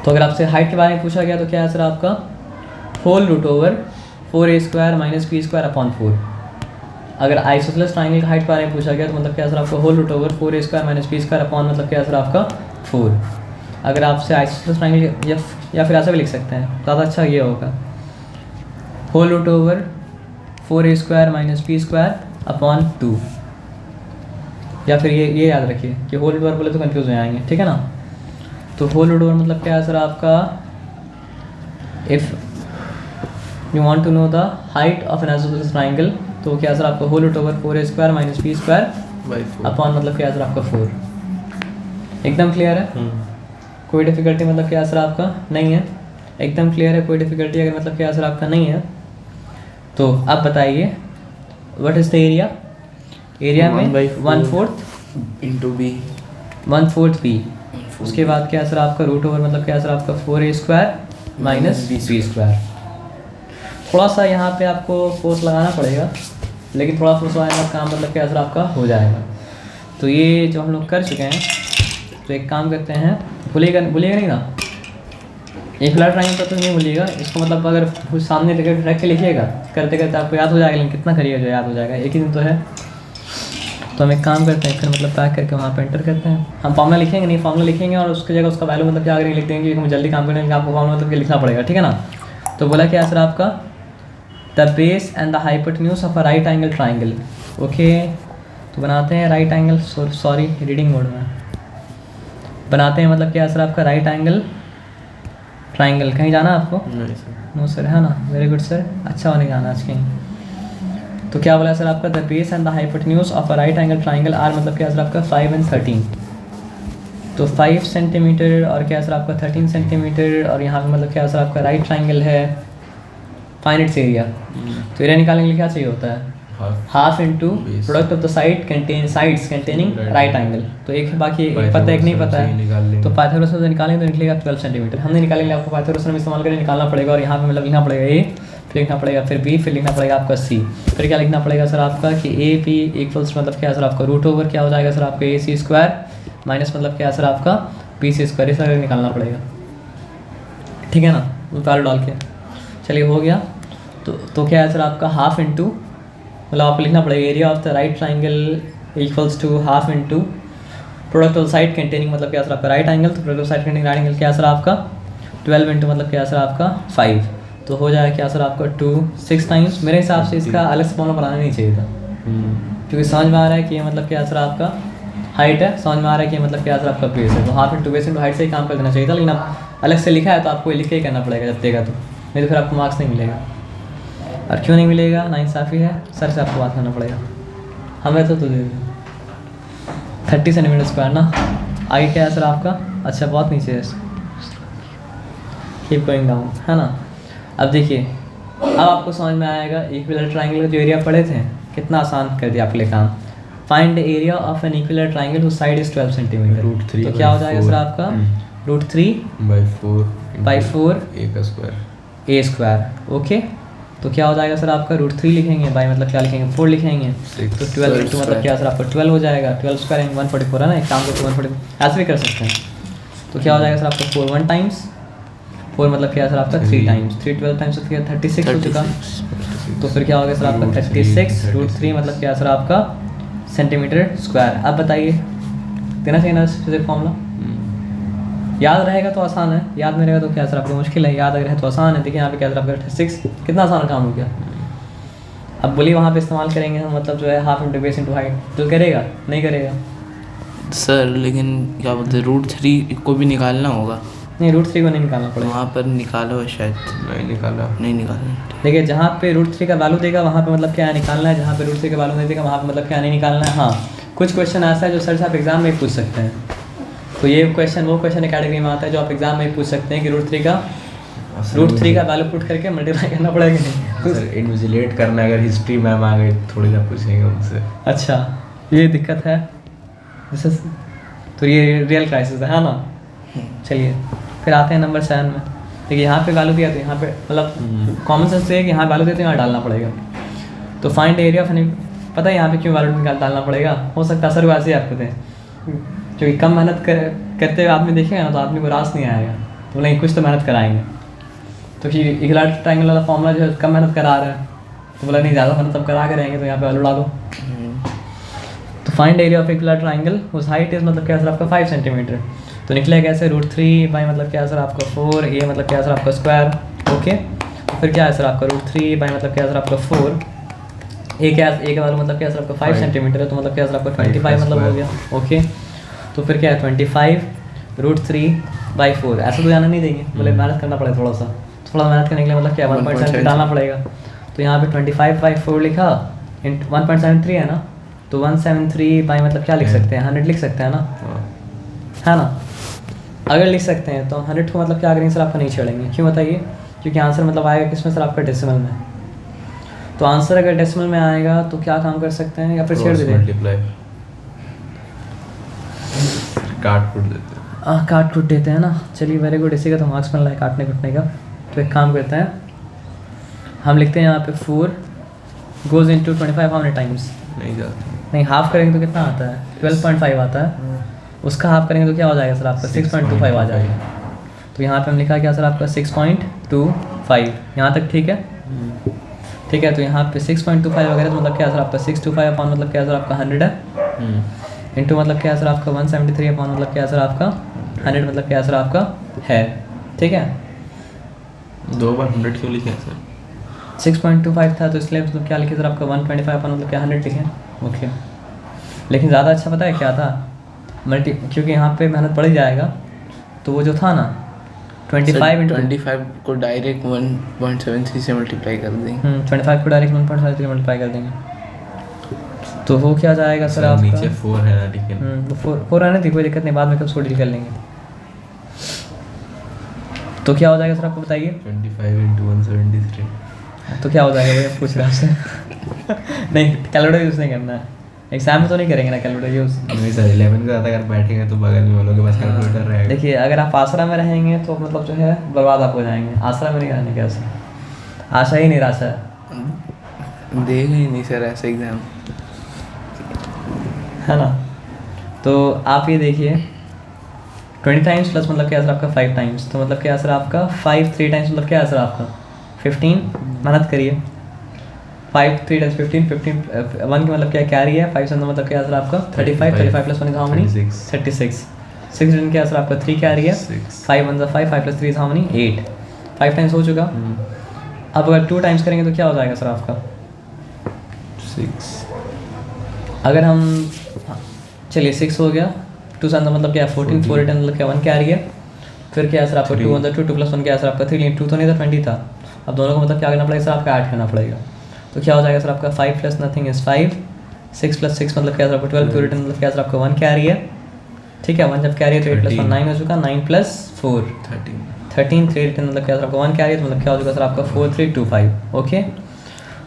S1: तो अगर आपसे हाइट के बारे में पूछा गया तो क्या है सर आपका whole root over 4a² minus b² upon 4। अगर आइसोसेलेस ट्राइंगल का हाइट के बारे में पूछा गया तो मतलब क्या सर आपका whole root over 4a² minus b² upon मतलब क्या सर आपका 4। अगर आपसे आइसोसेलेस ट्राइंगल या फिर ऐसा भी लिख सकते हैं, ज़्यादा अच्छा ये होगा whole root over 4a² minus b² upon 2, या फिर ये याद रखिए कि होल रूट ओवर बोले तो कंफ्यूज हो जाएंगे। ठीक है ना, तो होल रूट ओवर मतलब क्या है सर आपका if you want to know the height of an isosceles triangle तो क्या सर आपका whole root over 4a² minus b² upon मतलब क्या सर आपका 4। एकदम क्लियर है, कोई डिफिकल्टी मतलब क्या सर आपका नहीं है, एकदम क्लियर है, कोई डिफिकल्टी अगर मतलब क्या सर आपका नहीं है। तो अब बताइए what is the area, area में 1/4
S3: इंटू b
S1: 1/4 b, उसके बाद क्या सर आपका रूट ओवर मतलब क्या सर आपका 4a² माइनस b²। थोड़ा सा यहाँ पे आपको फोर्स लगाना पड़ेगा, लेकिन थोड़ा फोर्स लगाने का काम मतलब क्या सर आपका हो जाएगा। तो ये जो हम लोग कर चुके हैं, तो एक काम करते हैं, भूलिएगा नहीं ना, इक्विलैटरल ट्रायंगल तो नहीं भूलिएगा इसको, मतलब अगर कुछ सामने रख के लिखिएगा करते करते आपको याद हो जाएगा, लेकिन कितना करिएगा जो याद हो जाएगा, एक ही दिन तो है। तो हम एक काम करते हैं फिर, मतलब पैक करके वहाँ पे एंटर करते हैं। हम फॉर्मूला लिखेंगे नहीं, फॉर्मूला लिखेंगे और उसकी जगह उसका वैल्यू मतलब क्या करेंगे लिख देंगे, क्योंकि हमें जल्दी काम करने के लिए आपको फॉर्मूला मतलब लिखना पड़ेगा, ठीक है ना। तो बोला क्या सर आपका, the base and the hypotenuse of a right angle triangle. Okay, तो बनाते हैं right angle, sorry reading mode में बनाते हैं, मतलब क्या सर आपका राइट एंगल ट्राइंगल। कहीं जाना आपको?
S3: नहीं सर।
S1: नो सर, है ना, वेरी गुड सर, अच्छा होने जाना आज कहीं। तो क्या बोला सर आपका, the base and the hypotenuse of a right angle triangle are, मतलब क्या सर आपका 5 and 13। तो 5 सेंटीमीटर और क्या सर आपका 13 सेंटीमीटर, और यहाँ पे मतलब क्या सर आपका राइट ट्राइंगल है, फाइंड इट्स एरिया। तो एरिया निकालने के लिए क्या चाहिए होता है, half into product of the side contain sides containing right angle. तो एक बाकी एक पता है एक नहीं पता है, तो पाइथागोरस से निकालेंगे तो निकलेगा 12 सेंटीमीटर। हमने निकालेंगे, आपको पाइथागोरस में इस्तेमाल करके निकालना पड़ेगा, और यहाँ पे मतलब लिखना पड़ेगा ए, फिर लिखना पड़ेगा फिर बी, फिर लिखना पड़ेगा आपका सी। फिर क्या लिखना पड़ेगा सर आपका कि ए पी इक्वल्स मतलब क्या सर आपका रूट ओवर क्या हो जाएगा सर आपका ए सी स्क्वायर माइनस मतलब क्या सर आपका बी सी स्क्वायर, इस तरह निकालना पड़ेगा, ठीक है ना, वैल्यू डाल के। चलिए हो गया। तो क्या है सर आपका हाफ इंटू, मतलब आपको लिखना पड़ेगा area of the right triangle equals to half into product of side containing मतलब क्या सर आपका राइट एंगल, तो product of side containing right angle क्या सर आपका 12 इंटू मतलब क्या सर आपका 5। तो हो जाएगा क्या सर आपका 2 6 टाइम्स। मेरे हिसाब से इसका अलग से फॉर्मूला बनाना नहीं चाहिए था, क्योंकि समझ में आ रहा है कि ये मतलब क्या सर आपका हाइट है, समझ में आ रहा है कि मतलब क्या सर आपका बेस है, तो half into base into height से ही काम कर देना चाहिए था। लेकिन अब अलग से लिखा है तो आपको लिख के ही करना पड़ेगा जब देगा तो, नहीं तो फिर आपको मार्क्स नहीं मिलेगा। और क्यों नहीं मिलेगा, नाइंसाफ़ी है, सर से आपको बात करना पड़ेगा। हमें तो दे 30 सेंटीमीटर स्क्वायर ना। आगे क्या है सर आपका, अच्छा बहुत नीचे है, कीप गोइंग डाउन, है ना। अब देखिए, अब आपको समझ में आएगा इक्विलैटरल ट्राइंगल का जो एरिया पढ़े थे कितना आसान कर दिया आपके लिए काम। Find the area of an equilateral triangle whose side is 12 centimetre.
S2: √3
S1: तो क्या हो जाएगा सर आपका √3/4 a स्क्वायर। ओके, तो क्या हो जाएगा सर आपका √3 लिखेंगे, बाई मतलब क्या लिखेंगे 4 लिखेंगे, तो 12 इंटू मतलब क्या सर आपका 12 हो जाएगा, 12 स्क्वायर 144 है ना, एक काम को 144 ऐसे भी कर सकते हैं। तो क्या हो जाएगा सर आपका 4 1 टाइम्स 4 मतलब क्या सर आपका 3 टाइम्स 3 12 टाइम्स तो 36 हो चुका। तो फिर क्या हो गया सर आपका 36 √3 मतलब क्या सर आपका सेंटीमीटर स्क्वायर। अब बताइए देना चाहिए ना फिजिक्स फॉर्मूला, याद रहेगा तो आसान है, याद नहीं रहेगा तो क्या सर आपको मुश्किल है, याद अगर है तो आसान है। देखिए यहाँ पे क्या सर आपका 36 कितना आसान काम हो गया। अब बोलिए वहाँ पे इस्तेमाल करेंगे हम मतलब जो है half into base into height, तो करेगा नहीं करेगा
S3: सर, लेकिन क्या बोलते हैं √3 को भी निकालना होगा।
S1: नहीं, √3 को नहीं निकालना पड़ेगा,
S3: वहाँ पर निकालो शायद, नहीं निकालना।
S1: देखिए जहाँ पे √3 का वैल्यू देगा वहाँ पे मतलब क्या निकालना है, जहाँ पे √3 का वैल्यू नहीं देगा वहाँ पे मतलब क्या नहीं निकालना है। हाँ, कुछ क्वेश्चन ऐसा है जो सर से आप एग्जाम में पूछ सकते हैं, तो ये क्वेश्चन वो क्वेश्चन कैटेगरी में आता है जो आप एग्जाम में पूछ सकते हैं कि √3 का वैल्यू पुट करके मल्टीप्लाई करना पड़ेगा नहीं।
S2: सर इन्विजिलेट करना, अगर हिस्ट्री मैम आ गई थोड़ी ना पूछेंगे उनसे।
S1: अच्छा, ये दिक्कत है जैसे, तो ये रियल क्राइसिस है ना। चलिए फिर आते हैं नंबर 7 में। देखिए यहाँ पे वैल्यू दिया तो यहाँ पे मतलब कॉमन सेंस से है कि यहाँ वैल्यू दिया तो यहाँ डालना पड़ेगा। तो फाइंड एरिया ऑफ, पता है यहाँ पे क्यों वैल्यू डालना पड़ेगा, हो सकता है सर वैसे ही आपको दें, क्योंकि कम मेहनत करते हुए आदमी देखेगा ना तो आदमी को रास नहीं आएगा, तो नहीं कुछ तो मेहनत कराएंगे। तो फिर इक्विलैटरल ट्रायंगल वाला फॉर्मूला जो है कम मेहनत करा रहा है, तो बोला नहीं ज़्यादा मेहनत सब करा के रहेंगे तो यहाँ पे वैल्यू डालो। तो find area of equilateral triangle उस हाइट इज मतलब क्या सर आपका 5 सेंटीमीटर। तो निकलेगा कैसे √3 बाई मतलब क्या सर आपका 4 ए मतलब क्या सर आपका स्क्वायर। ओके, फिर क्या है सर आपका √3 बाई मतलब क्या सर आपका 4 ए क्या ए का वैल्यू मतलब क्या सर आपका 5 सेंटीमीटर है, तो मतलब क्या सर आपका 25 मतलब हो गया। ओके, तो फिर क्या है 25 √3/4, ऐसा तो जाना नहीं देंगे, बोले मेहनत करना पड़ेगा थोड़ा सा, थोड़ा मेहनत करने के लिए मतलब क्या 1.73 डालना पड़ेगा। तो यहाँ पे 25/4 लिखा, 1.73 है ना, तो 173 बाई मतलब क्या लिख सकते हैं 100 लिख सकते हैं ना, है ना। अगर लिख सकते हैं तो 100 को मतलब क्या करेंगे सर आपका नहीं छेड़ेंगे, क्यों बताइए, क्योंकि आंसर मतलब आएगा किसमें सर आपका डेसिमल में। तो आंसर अगर डेसिमल में आएगा तो क्या काम कर सकते हैं, या फिर छेड़ देते हैं, काट कूट देते हैं ना। चलिए वेरी गुड, इसी का तो मार्क्स बन रहा है काटने कूटने का। तो एक काम करते हैं, हम लिखते हैं यहाँ पे 4 goes into 25 how many times, नहीं हाफ करेंगे तो कितना आता है 12.5 आता है, उसका हाफ करेंगे तो क्या हो जाएगा सर आपका 6.25 आ जाएगा। तो यहाँ पे हम लिखा क्या सर आपका 6.25 यहाँ तक ठीक है। ठीक है, तो यहाँ पे 6.25 वगैरह तो मतलब क्या सर आपका 625 अपॉन मतलब क्या सर आपका 100 है, इंटू मतलब क्या सर आपका 173 अपॉन मतलब क्या सर आपका 100 मतलब क्या सर आपका है। ठीक है,
S2: 2 बार 100 क्यों लिखे सर?
S1: 6.25 था तो इसलिए मतलब क्या लिखे सर आपका 125 अपॉन मतलब क्या 100 लिखे। ओके, लेकिन ज़्यादा अच्छा पता है क्या था, मल्टी, क्योंकि यहाँ पे मेहनत बढ़ जाएगा, तो वो जो था ना 25 इंटू
S3: 25 को डायरेक्ट 1.73 से मल्टीप्लाई कर देंगे।
S1: 25 को डायरेक्ट 1.73 मल्टीप्लाई कर देंगे, तो वो क्या जाएगा सर आपका
S2: नीचे 4 है ना, ठीक है।
S1: वो 4 आने थी, कोई दिक्कत नहीं, बाद में कब उसको डील कर लेंगे। तो क्या हो जाएगा सर आपको बताइए,
S2: 25 इंटू 173।
S1: तो क्या हो जाएगा भैया, पूछ रहा आपसे नहीं, कैलकुलेटर यूज़ नहीं करना है, एग्जाम में तो नहीं करेंगे ना कैलकुलेटर यूज़।
S2: नहीं सर, 11 के ज़्यादा अगर बैठेंगे तो बगल में वालों के पास कैलकुलेटर रहेगा।
S1: देखिए, अगर आप आसरा में रहेंगे तो मतलब जो है बर्बाद आप हो जाएंगे, आसरा में नहीं रहने के ऐसा, आशा ही निराशा है।
S3: देगा ही नहीं सर ऐसे एग्ज़ाम,
S1: है ना। तो आप ये देखिए 20 टाइम्स प्लस मतलब क्या सर आपका 5 टाइम्स, तो मतलब क्या सर आपका 5 3 टाइम्स मतलब क्या सर आपका 15। मेहनत करिए, 5 3 टाइम्स 15 1 की मतलब क्या कैरी है, 5 से मतलब क्या सर आपका 35 35 plus 1 is how many 36 6 run क्या सर आपका 3 कैरी है, 5 1 5 5 plus 3 is how many 8 5 times हो चुका। अब अगर 2 टाइम्स करेंगे तो क्या हो जाएगा सर आपका
S2: 6।
S1: अगर हम चलिए 6 हो गया, 2 से मतलब क्या 14 4 8 मतलब क्या 1 कैरी है, फिर क्या सर आपका 2 1 2 2 प्लस 1 क्या सर आपका 3, 2 तो नहीं था 20 था, अब दोनों को मतलब क्या करना पड़ेगा सर आपका ऐड करना पड़ेगा, तो क्या हो जाएगा सर आपका 5 प्लस नथिंग इज 5 6 प्लस 6 मतलब क्या सर आपका 12 2 रिटर्न मतलब क्या सर आपका 1 कैरी है। ठीक है, 1 जब कैरी है तो 8 प्लस 1 9 हो चुका, 9 प्लस 4 13 3 रिटर्न मतलब क्या सर आपका 1 कैरी है, तो मतलब क्या हो चुका सर आपका 4325। ओके,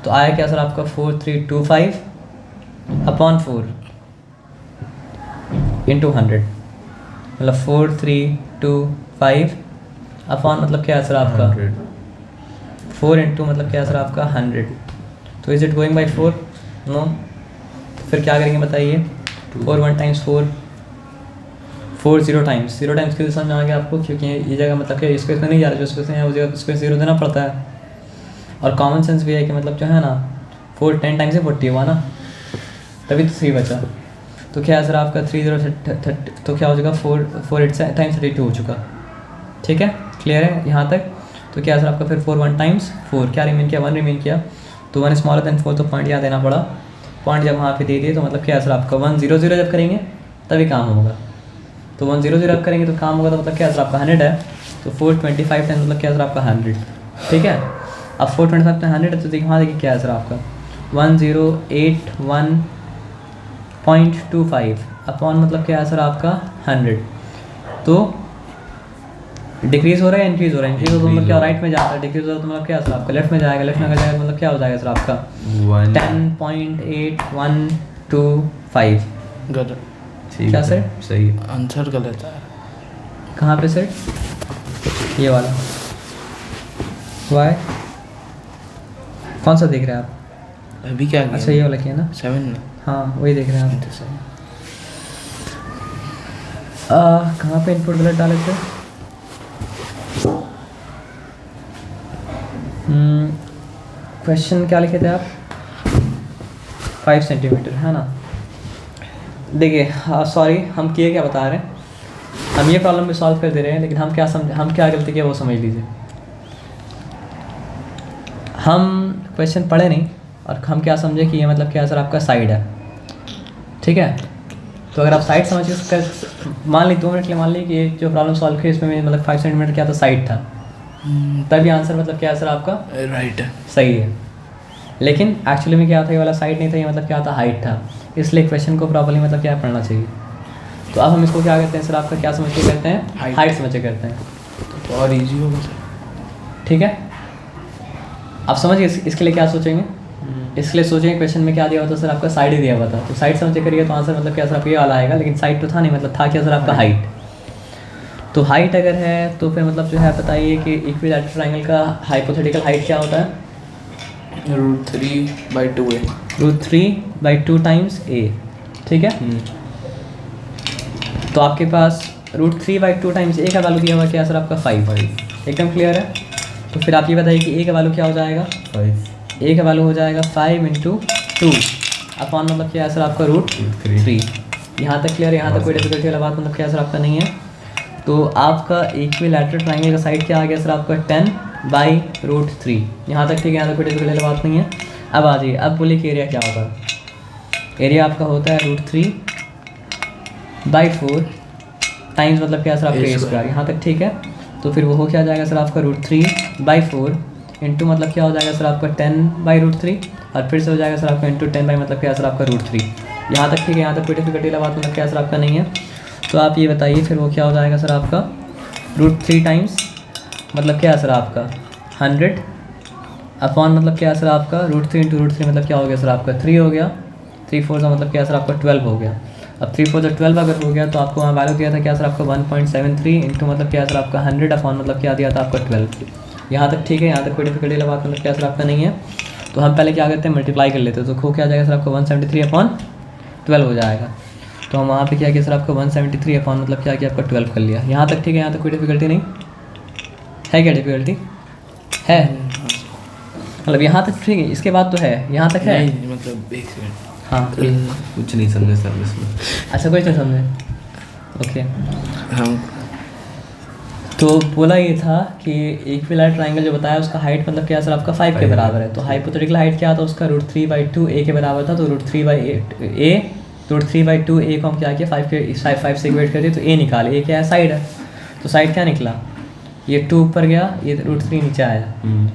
S1: तो आया क्या सर आपका 4325 अपॉन 4 इंटू 100 मतलब 4325 अपॉन मतलब क्या है सर आपका 4 इंटू मतलब क्या है सर आपका 100। तो is it going by 4? No. फिर क्या करेंगे बताइए, 4 1 टाइम्स 4 4 0 टाइम्स, 0 टाइम्स की समझ में आ गया आपको, क्योंकि ये जगह मतलब कि स्पेस में नहीं जा रहा, जो स्पेस में है उस जगह स्पेस 0 देना पड़ता है। और कॉमन सेंस भी है कि मतलब जो है ना 4 10 टाइम्स से 40 हुआ ना, तभी तो सही बचा। तो क्या है सर आपका 3 0 30, तो क्या हो चुका 4 8 टाइम्स 32 हो चुका। ठीक है, क्लियर है यहाँ तक। तो क्या है सर आपका फिर 4 1 टाइम्स 4 क्या रिमेन किया 1 रिमेन किया, तो 1 स्मॉलर देन 4, तो पॉइंट यहाँ देना पड़ा, पॉइंट जब वहाँ पे दे दिए तो मतलब क्या है सर आपका 1 0 0 जब करेंगे तभी काम होगा, तो 1 0 0 जब करेंगे तो काम होगा, तो मतलब क्या है सर आपका 100 है, तो 425 टाइम्स मतलब क्या है सर आपका 100। ठीक है, अब 425 टाइम 100 है, तो देखिए वहाँ देखिए क्या है सर आपका 1081.25 अपॉन मतलब क्या है सर आपका 100। तो डिक्रीज हो रहा है इंक्रीज हो रहा है, इंक्रीज हो तो मतलब क्या राइट में जाता है, डिक्रीज हो रहा है तो मतलब क्या सर आपका लेफ्ट में जाएगा, लेफ्ट में अगर जाएगा मतलब क्या हो जाएगा सर आपका 10.8125।
S3: गलत,
S1: क्या सर
S2: सही है,
S3: आंसर गलत है।
S1: कहाँ पे सर, ये वाला वाई कौन सा देख रहे हैं आप?
S3: अभी क्या किया?
S1: अच्छा ये वाला किया ना,
S3: 7 में
S1: हाँ वही देख रहे हैं आप।
S3: तो सही।
S1: कहाँ पे इनपुट गलत डाले थे? क्वेश्चन क्या लिखे थे आप? 5 सेंटीमीटर है ना। देखिए सॉरी, हम किए क्या बता रहे हैं, हम ये प्रॉब्लम भी सॉल्व कर दे रहे हैं, लेकिन हम क्या गलती किया वो समझ लीजिए। हम क्वेश्चन पढ़े नहीं और हम क्या समझे कि ये मतलब क्या सर आपका साइड है। ठीक है, तो अगर आप साइड समझ के मान ली 2 मिनट के लिए मान ली कि ये जो प्रॉब्लम सॉल्व की इसमें मतलब 5 सेंटीमीटर क्या था, साइड था, तभी आंसर मतलब क्या है सर आपका
S3: राइट है,
S1: सही है। लेकिन एक्चुअली में क्या था, ये वाला साइड नहीं था, ये मतलब क्या था हाइट था, इसलिए क्वेश्चन को प्रॉपर्ली मतलब क्या पढ़ना चाहिए। तो अब हम इसको क्या करते हैं सर आपका क्या समझ के करते हैं, हाइट समझ के करते हैं,
S3: तो और इजी होगा सर।
S1: ठीक है, आप समझिए इसके लिए क्या सोचेंगे, इसके लिए सोचेंगे क्वेश्चन में क्या दिया हुआ था सर आपका साइड ही दिया हुआ था, तो साइड समझ के करिए तो आंसर मतलब क्या सर आपका ये वाला आएगा, लेकिन साइड तो था नहीं, मतलब था क्या सर आपका हाइट। तो हाइट अगर है तो फिर मतलब जो है बताइए कि इक्विलैटरल ट्रायंगल का हाइपोथेटिकल हाइट क्या होता है,
S3: √3/2 है,
S1: √3/2 टाइम्स ए। ठीक है, तो आपके पास √3/2 टाइम्स ए का वैल्यू दिया हुआ क्या सर आपका 5। एकदम क्लियर है। तो फिर आप ये बताइए कि ए का वैल्यू क्या हो जाएगा,
S2: 5
S1: ए का वैल्यू हो जाएगा 5 × 2 अपॉन मतलब क्या है सर आपका √3। यहाँ तक क्लियर है, यहाँ तक कोई डिफिकल्टी वाला बात मतलब क्या सर आपका नहीं है। तो आपका इक्विलैटरल ट्रायंगल का साइड क्या आ गया सर आपका 10/√3। यहाँ तक ठीक है, यहाँ तक कोई डिफिकल्टी वाली बात नहीं है। अब आ जाइए, अब बोलिए कि एरिया क्या होगा। एरिया आपका होता है √3/4 टाइम्स मतलब क्या सर आपका ए स्क्वायर। यहाँ तक ठीक है। तो फिर वो हो क्या जाएगा सर आपका √3/4 इंटू मतलब क्या हो जाएगा सर आपका 10/√3 और फिर से हो जाएगा सर आपका इंटू 10 मतलब क्या सर आपका √3। यहाँ तक ठीक है, यहाँ तक कोई डिफिकल्टी वाला बात मतलब क्या सर आपका नहीं है। तो आप ये बताइए फिर वो क्या हो जाएगा सर आपका √3 टाइम्स मतलब क्या है सर आपका 100 अपॉन मतलब क्या है सर आपका √3 × √3 मतलब क्या हो गया सर आपका 3 हो गया। 3/4 का मतलब क्या है सर आपका 12 हो गया। अब 3/4 12 अगर हो गया तो आपको वहाँ वैल्यू दिया था क्या सर आपका 1.73 इंटू मतलब क्या सर आपका 100 अपॉन मतलब क्या दिया था आपका 12। यहाँ तक ठीक है, यहाँ तक कोई डिफिकल्टी वाला बात मतलब क्या सर आपका नहीं है। तो हम पहले क्या करते हैं मल्टीप्लाई कर लेते हैं, तो खो क्या आ जाएगा सर आपका 173/12 हो जाएगा। तो हम वहाँ पे क्या किया सर आपका 173 अपॉन मतलब क्या किया आपका 12 कर लिया। यहाँ तक ठीक है, यहाँ तक कोई डिफिकल्टी नहीं है। क्या डिफिकल्टी है मतलब यहाँ तक ठीक है, इसके बाद तो है, यहाँ तक है
S3: नहीं, मतलब एक सेकंड।
S1: हाँ
S2: कुछ नहीं समझे सर इसमें।
S1: अच्छा कुछ नहीं समझे, ओके।
S3: हम
S1: तो बोला ये था कि इक्विलैटरल ट्रायंगल जो बताया उसका हाइट मतलब क्या सर आपका 5 के बराबर है। तो हाइपोथेटिकल हाइट क्या था उसका √3/2 ए के बराबर था। तो √3/2 ए को हम क्या किया 5 से इक्वेट कर दिए। तो ए निकाले, ए क्या है साइड है। तो साइड क्या निकला, ये 2 ऊपर गया, ये √3 नीचे आया।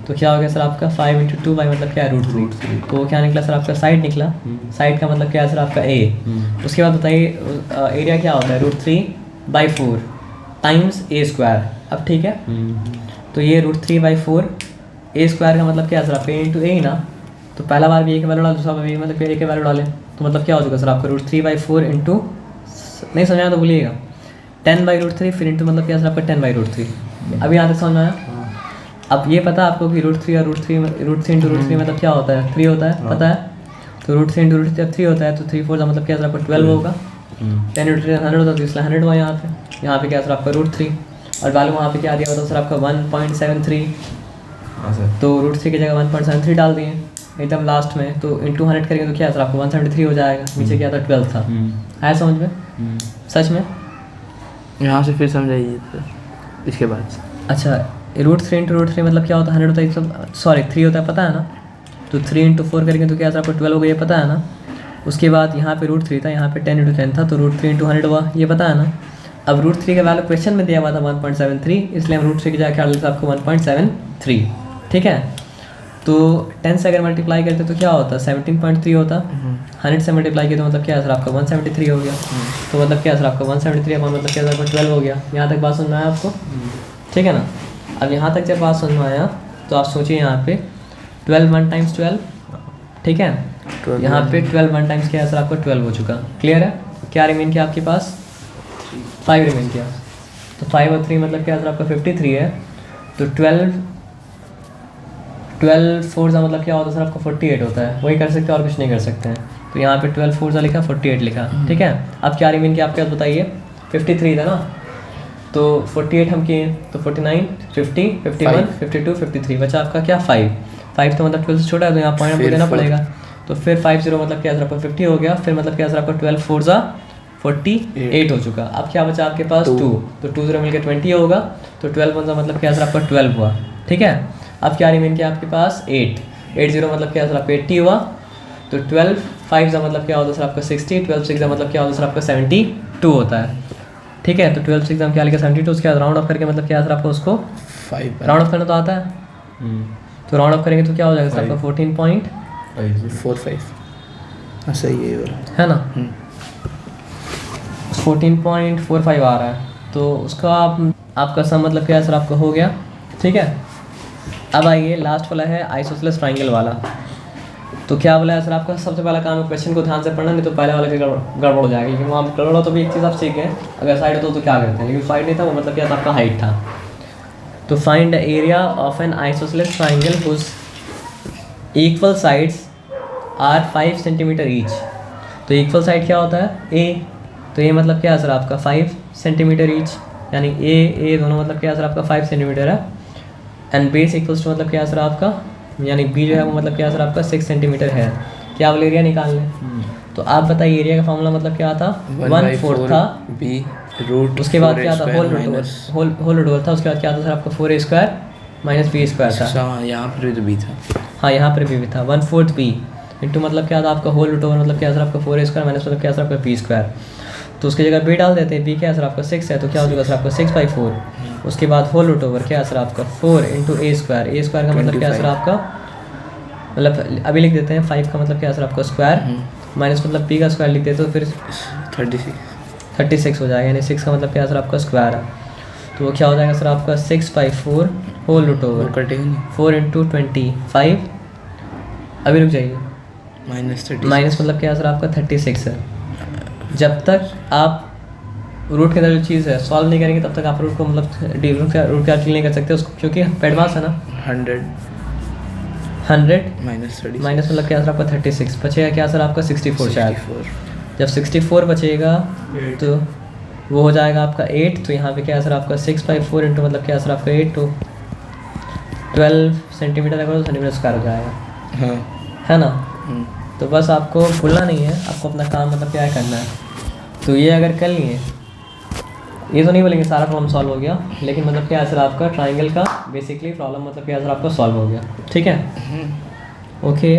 S1: तो क्या हो गया सर आपका 5 × 2 मतलब क्या है √3। तो क्या निकला सर आपका साइड निकला। साइड का मतलब क्या है सर आपका ए। उसके बाद बताइए एरिया क्या होता है √3/4 टाइम्स ए स्क्वायर। अब ठीक है, तो ये √3/4 ए स्क्वायर का मतलब क्या है सर आपका ए इंटू ए ही ना। तो पहला बार भी ए के वैल्यू डाल, दूसरा बार भी मतलब ए के वैल्यू डालें तो मतलब क्या हो जाएगा सर आपका √3/4 इंटू, नहीं समझाया तो बोलिएगा, 10/√3 फिर इंटू मतलब क्या सर आपका 10/√3। अभी यहाँ तक समझ में आया। अब ये पता है आपको कि √3 और √3 × √3 मतलब क्या होता है 3 होता है, पता है। तो √3 × √3 जब 3 होता है तो 3/4 का मतलब क्या सर आपका 12 होगा। 10 × 100 होता है तो इसलिए 100 हुआ यहाँ पे। यहाँ पे क्या सर आपका √3 और वैल्यू वहाँ पे क्या दिया हुआ था सर आपका 1.73।
S2: हाँ सर।
S1: तो √3 की जगह 1.73 डाल दिए एकदम लास्ट में। तो इंटू 100 करेंगे तो क्या सर आपको 173 हो जाएगा। नीचे क्या था 12 था। है समझ में, सच में।
S3: यहाँ से फिर समझाइए तो इसके बाद।
S1: अच्छा √3 × √3 मतलब क्या होता है 100 होता है, सॉरी 3 होता है पता है ना। तो 3 × 4 करेंगे तो क्या सर आपको 12 हो गया, ये पता है ना। उसके बाद यहाँ पे √3 था, यहाँ पे 10 × 10 था तो √3 × 100 हुआ, ये पता है ना। अब √3 का वैल्यू क्वेश्चन में दिया हुआ था 1.73, इसलिए हम √3 की जगह क्या डालते थे आपको 1.73। ठीक है, तो 10 से अगर मल्टीप्लाई करते तो क्या होता 17.3 होता। 100 से मल्टीप्लाई किया तो मतलब क्या है सर आपका 173 हो गया। तो मतलब क्या है सर आपका 173 अपॉन मतलब क्या है सर 12 हो गया। यहाँ तक बात समझ में आया आपको, ठीक है ना। अब यहाँ तक जब बात समझ में आया तो आप सोचिए यहाँ पे 12 1 टाइम्स 12, ठीक है। यहाँ पे 12 1 टाइम्स क्या है सर आपका 12 हो चुका, क्लियर है। क्या रिमेन किया आपके पास 5 रिमेन किया। तो 5 और 3 मतलब क्या है सर आपका 53 है। तो 12 4 का मतलब क्या होता है सर आपका 48 होता है। वही कर सकते हैं और कुछ नहीं कर सकते हैं। तो यहाँ पे 12 4 लिखा 48 लिखा, ठीक है। अब क्या रिमेन किया आपके पास बताइए 53 था ना। तो 48 हम किए तो 49 50 51 52 53 बचा आपका क्या 5 तो मतलब 12 से छोटा है तो यहाँ पॉइंट आपको देना पड़ेगा। तो फिर 50 मतलब क्या सर आपका 50 हो गया। फिर मतलब क्या सर आपका 12 4 48 हो चुका। अब क्या बचा आपके पास 2, तो 2 0 मिलकर 20 होगा। तो 12 1 मतलब क्या सर आपका 12 हुआ, ठीक है। अब क्या रिमेन किया आपके पास 8 0 मतलब क्या सर आपका 80 हुआ। तो 12 5 का मतलब क्या होता है सर आपका 60, 12 6 का मतलब क्या होता है सर आपका 72 होता है, ठीक है। तो 12 6 हम क्या लिखा 72, उसके बाद राउंड ऑफ करके मतलब क्या सर आपको उसको
S3: 5
S1: राउंड ऑफ करना तो आता है। तो राउंड ऑफ करेंगे तो क्या हो जाएगा सर आपका
S3: 14.45। हाँ सही है
S1: ना 14.45 आ रहा है। तो उसका आपका सम मतलब क्या है सर आपका हो गया, ठीक है। अब आइए लास्ट वाला है आइसोसेलेस ट्रायंगल वाला। तो क्या बोला है सर आपका सबसे पहला काम है क्वेश्चन को ध्यान से पढ़ना, नहीं तो पहले वाले के गड़बड़ हो जाएगी। क्योंकि वहाँ गड़बड़ हो तो भी एक चीज़ आप सीख गए, अगर साइड हो तो क्या करते हैं, लेकिन साइड नहीं था वो मतलब क्या था आपका हाइट था। तो find the area of an isosceles triangle whose equal sides are 5 centimetre each. तो इक्वल साइड क्या होता है ए, तो ये मतलब क्या है सर आपका 5 सेंटीमीटर ईच, यानी ए दोनों मतलब क्या है सर आपका 5 सेंटीमीटर है। एंड बेस इक्वल्स टू मतलब क्या है सर आपका, यानी बी जो है वो मतलब क्या है सर आपका 6 सेंटीमीटर है। क्या वाला एरिया निकाल लें। तो आप बताइए एरिया का फॉर्मूला मतलब क्या था, 1/4 था
S3: बी रूट,
S1: उसके बाद क्या था होल रूट ओवर था, उसके बाद क्या था सर आपका 4a² माइनस b² था।
S3: यहाँ पर भी तो बी था।
S1: हाँ यहाँ पर भी था 1/4 b इंटू मतलब क्या था आपका होल रूट ओवर मतलब क्या सर आपका 4a² माइनस मतलब क्या सर आपका b²। तो उसकी जगह b डाल देते हैं, b क्या है सर आपका 6 है, तो क्या हो जाएगा सर आपका 6/4। उसके बाद होल रूट ओवर क्या है सर आपका 4 इंटू a² का मतलब क्या है सर आपका, मतलब अभी लिख देते हैं 5 का मतलब क्या है सर आपका स्क्वायर माइनस मतलब p का स्क्वायर लिख देते तो फिर 36 हो जाएगा, यानी 6 का मतलब क्या है सर आपका स्क्वायर है। तो वो क्या हो जाएगा सर आपका 6/4 होल रूट ओवर
S3: कटेगा नहीं,
S1: 4 इंटू 25। अभी रुक जाइए, माइनस मतलब क्या है सर आपका 36 है। जब तक आप रूट के अंदर जो चीज़ है सॉल्व नहीं करेंगे तब तक आप रूट को मतलब रूट कैलकुलेट नहीं कर सकते उसको, क्योंकि एडवांस है ना। 100 माइनस मतलब क्या सर आपका 36 बचेगा क्या सर आपका 64 शायद। जब 64 बचेगा तो वो हो जाएगा आपका 8, तो यहाँ पे क्या है सर आपका 6/4 इंटू मतलब क्या है सर आपका 8 तो 12 सेंटीमीटर अगर सेंटीमीटर स्क्वायर हो जाएगा।
S3: हाँ
S1: है ना। तो बस आपको भूलना नहीं है, आपको अपना काम मतलब क्या है करना है। तो ये अगर कर लिए, ये तो नहीं बोलेंगे सारा प्रॉब्लम सॉल्व हो गया, लेकिन मतलब क्या है सर आपका ट्राइंगल का बेसिकली प्रॉब्लम मतलब क्या है सर आपका सॉल्व हो गया। ठीक है, ओके।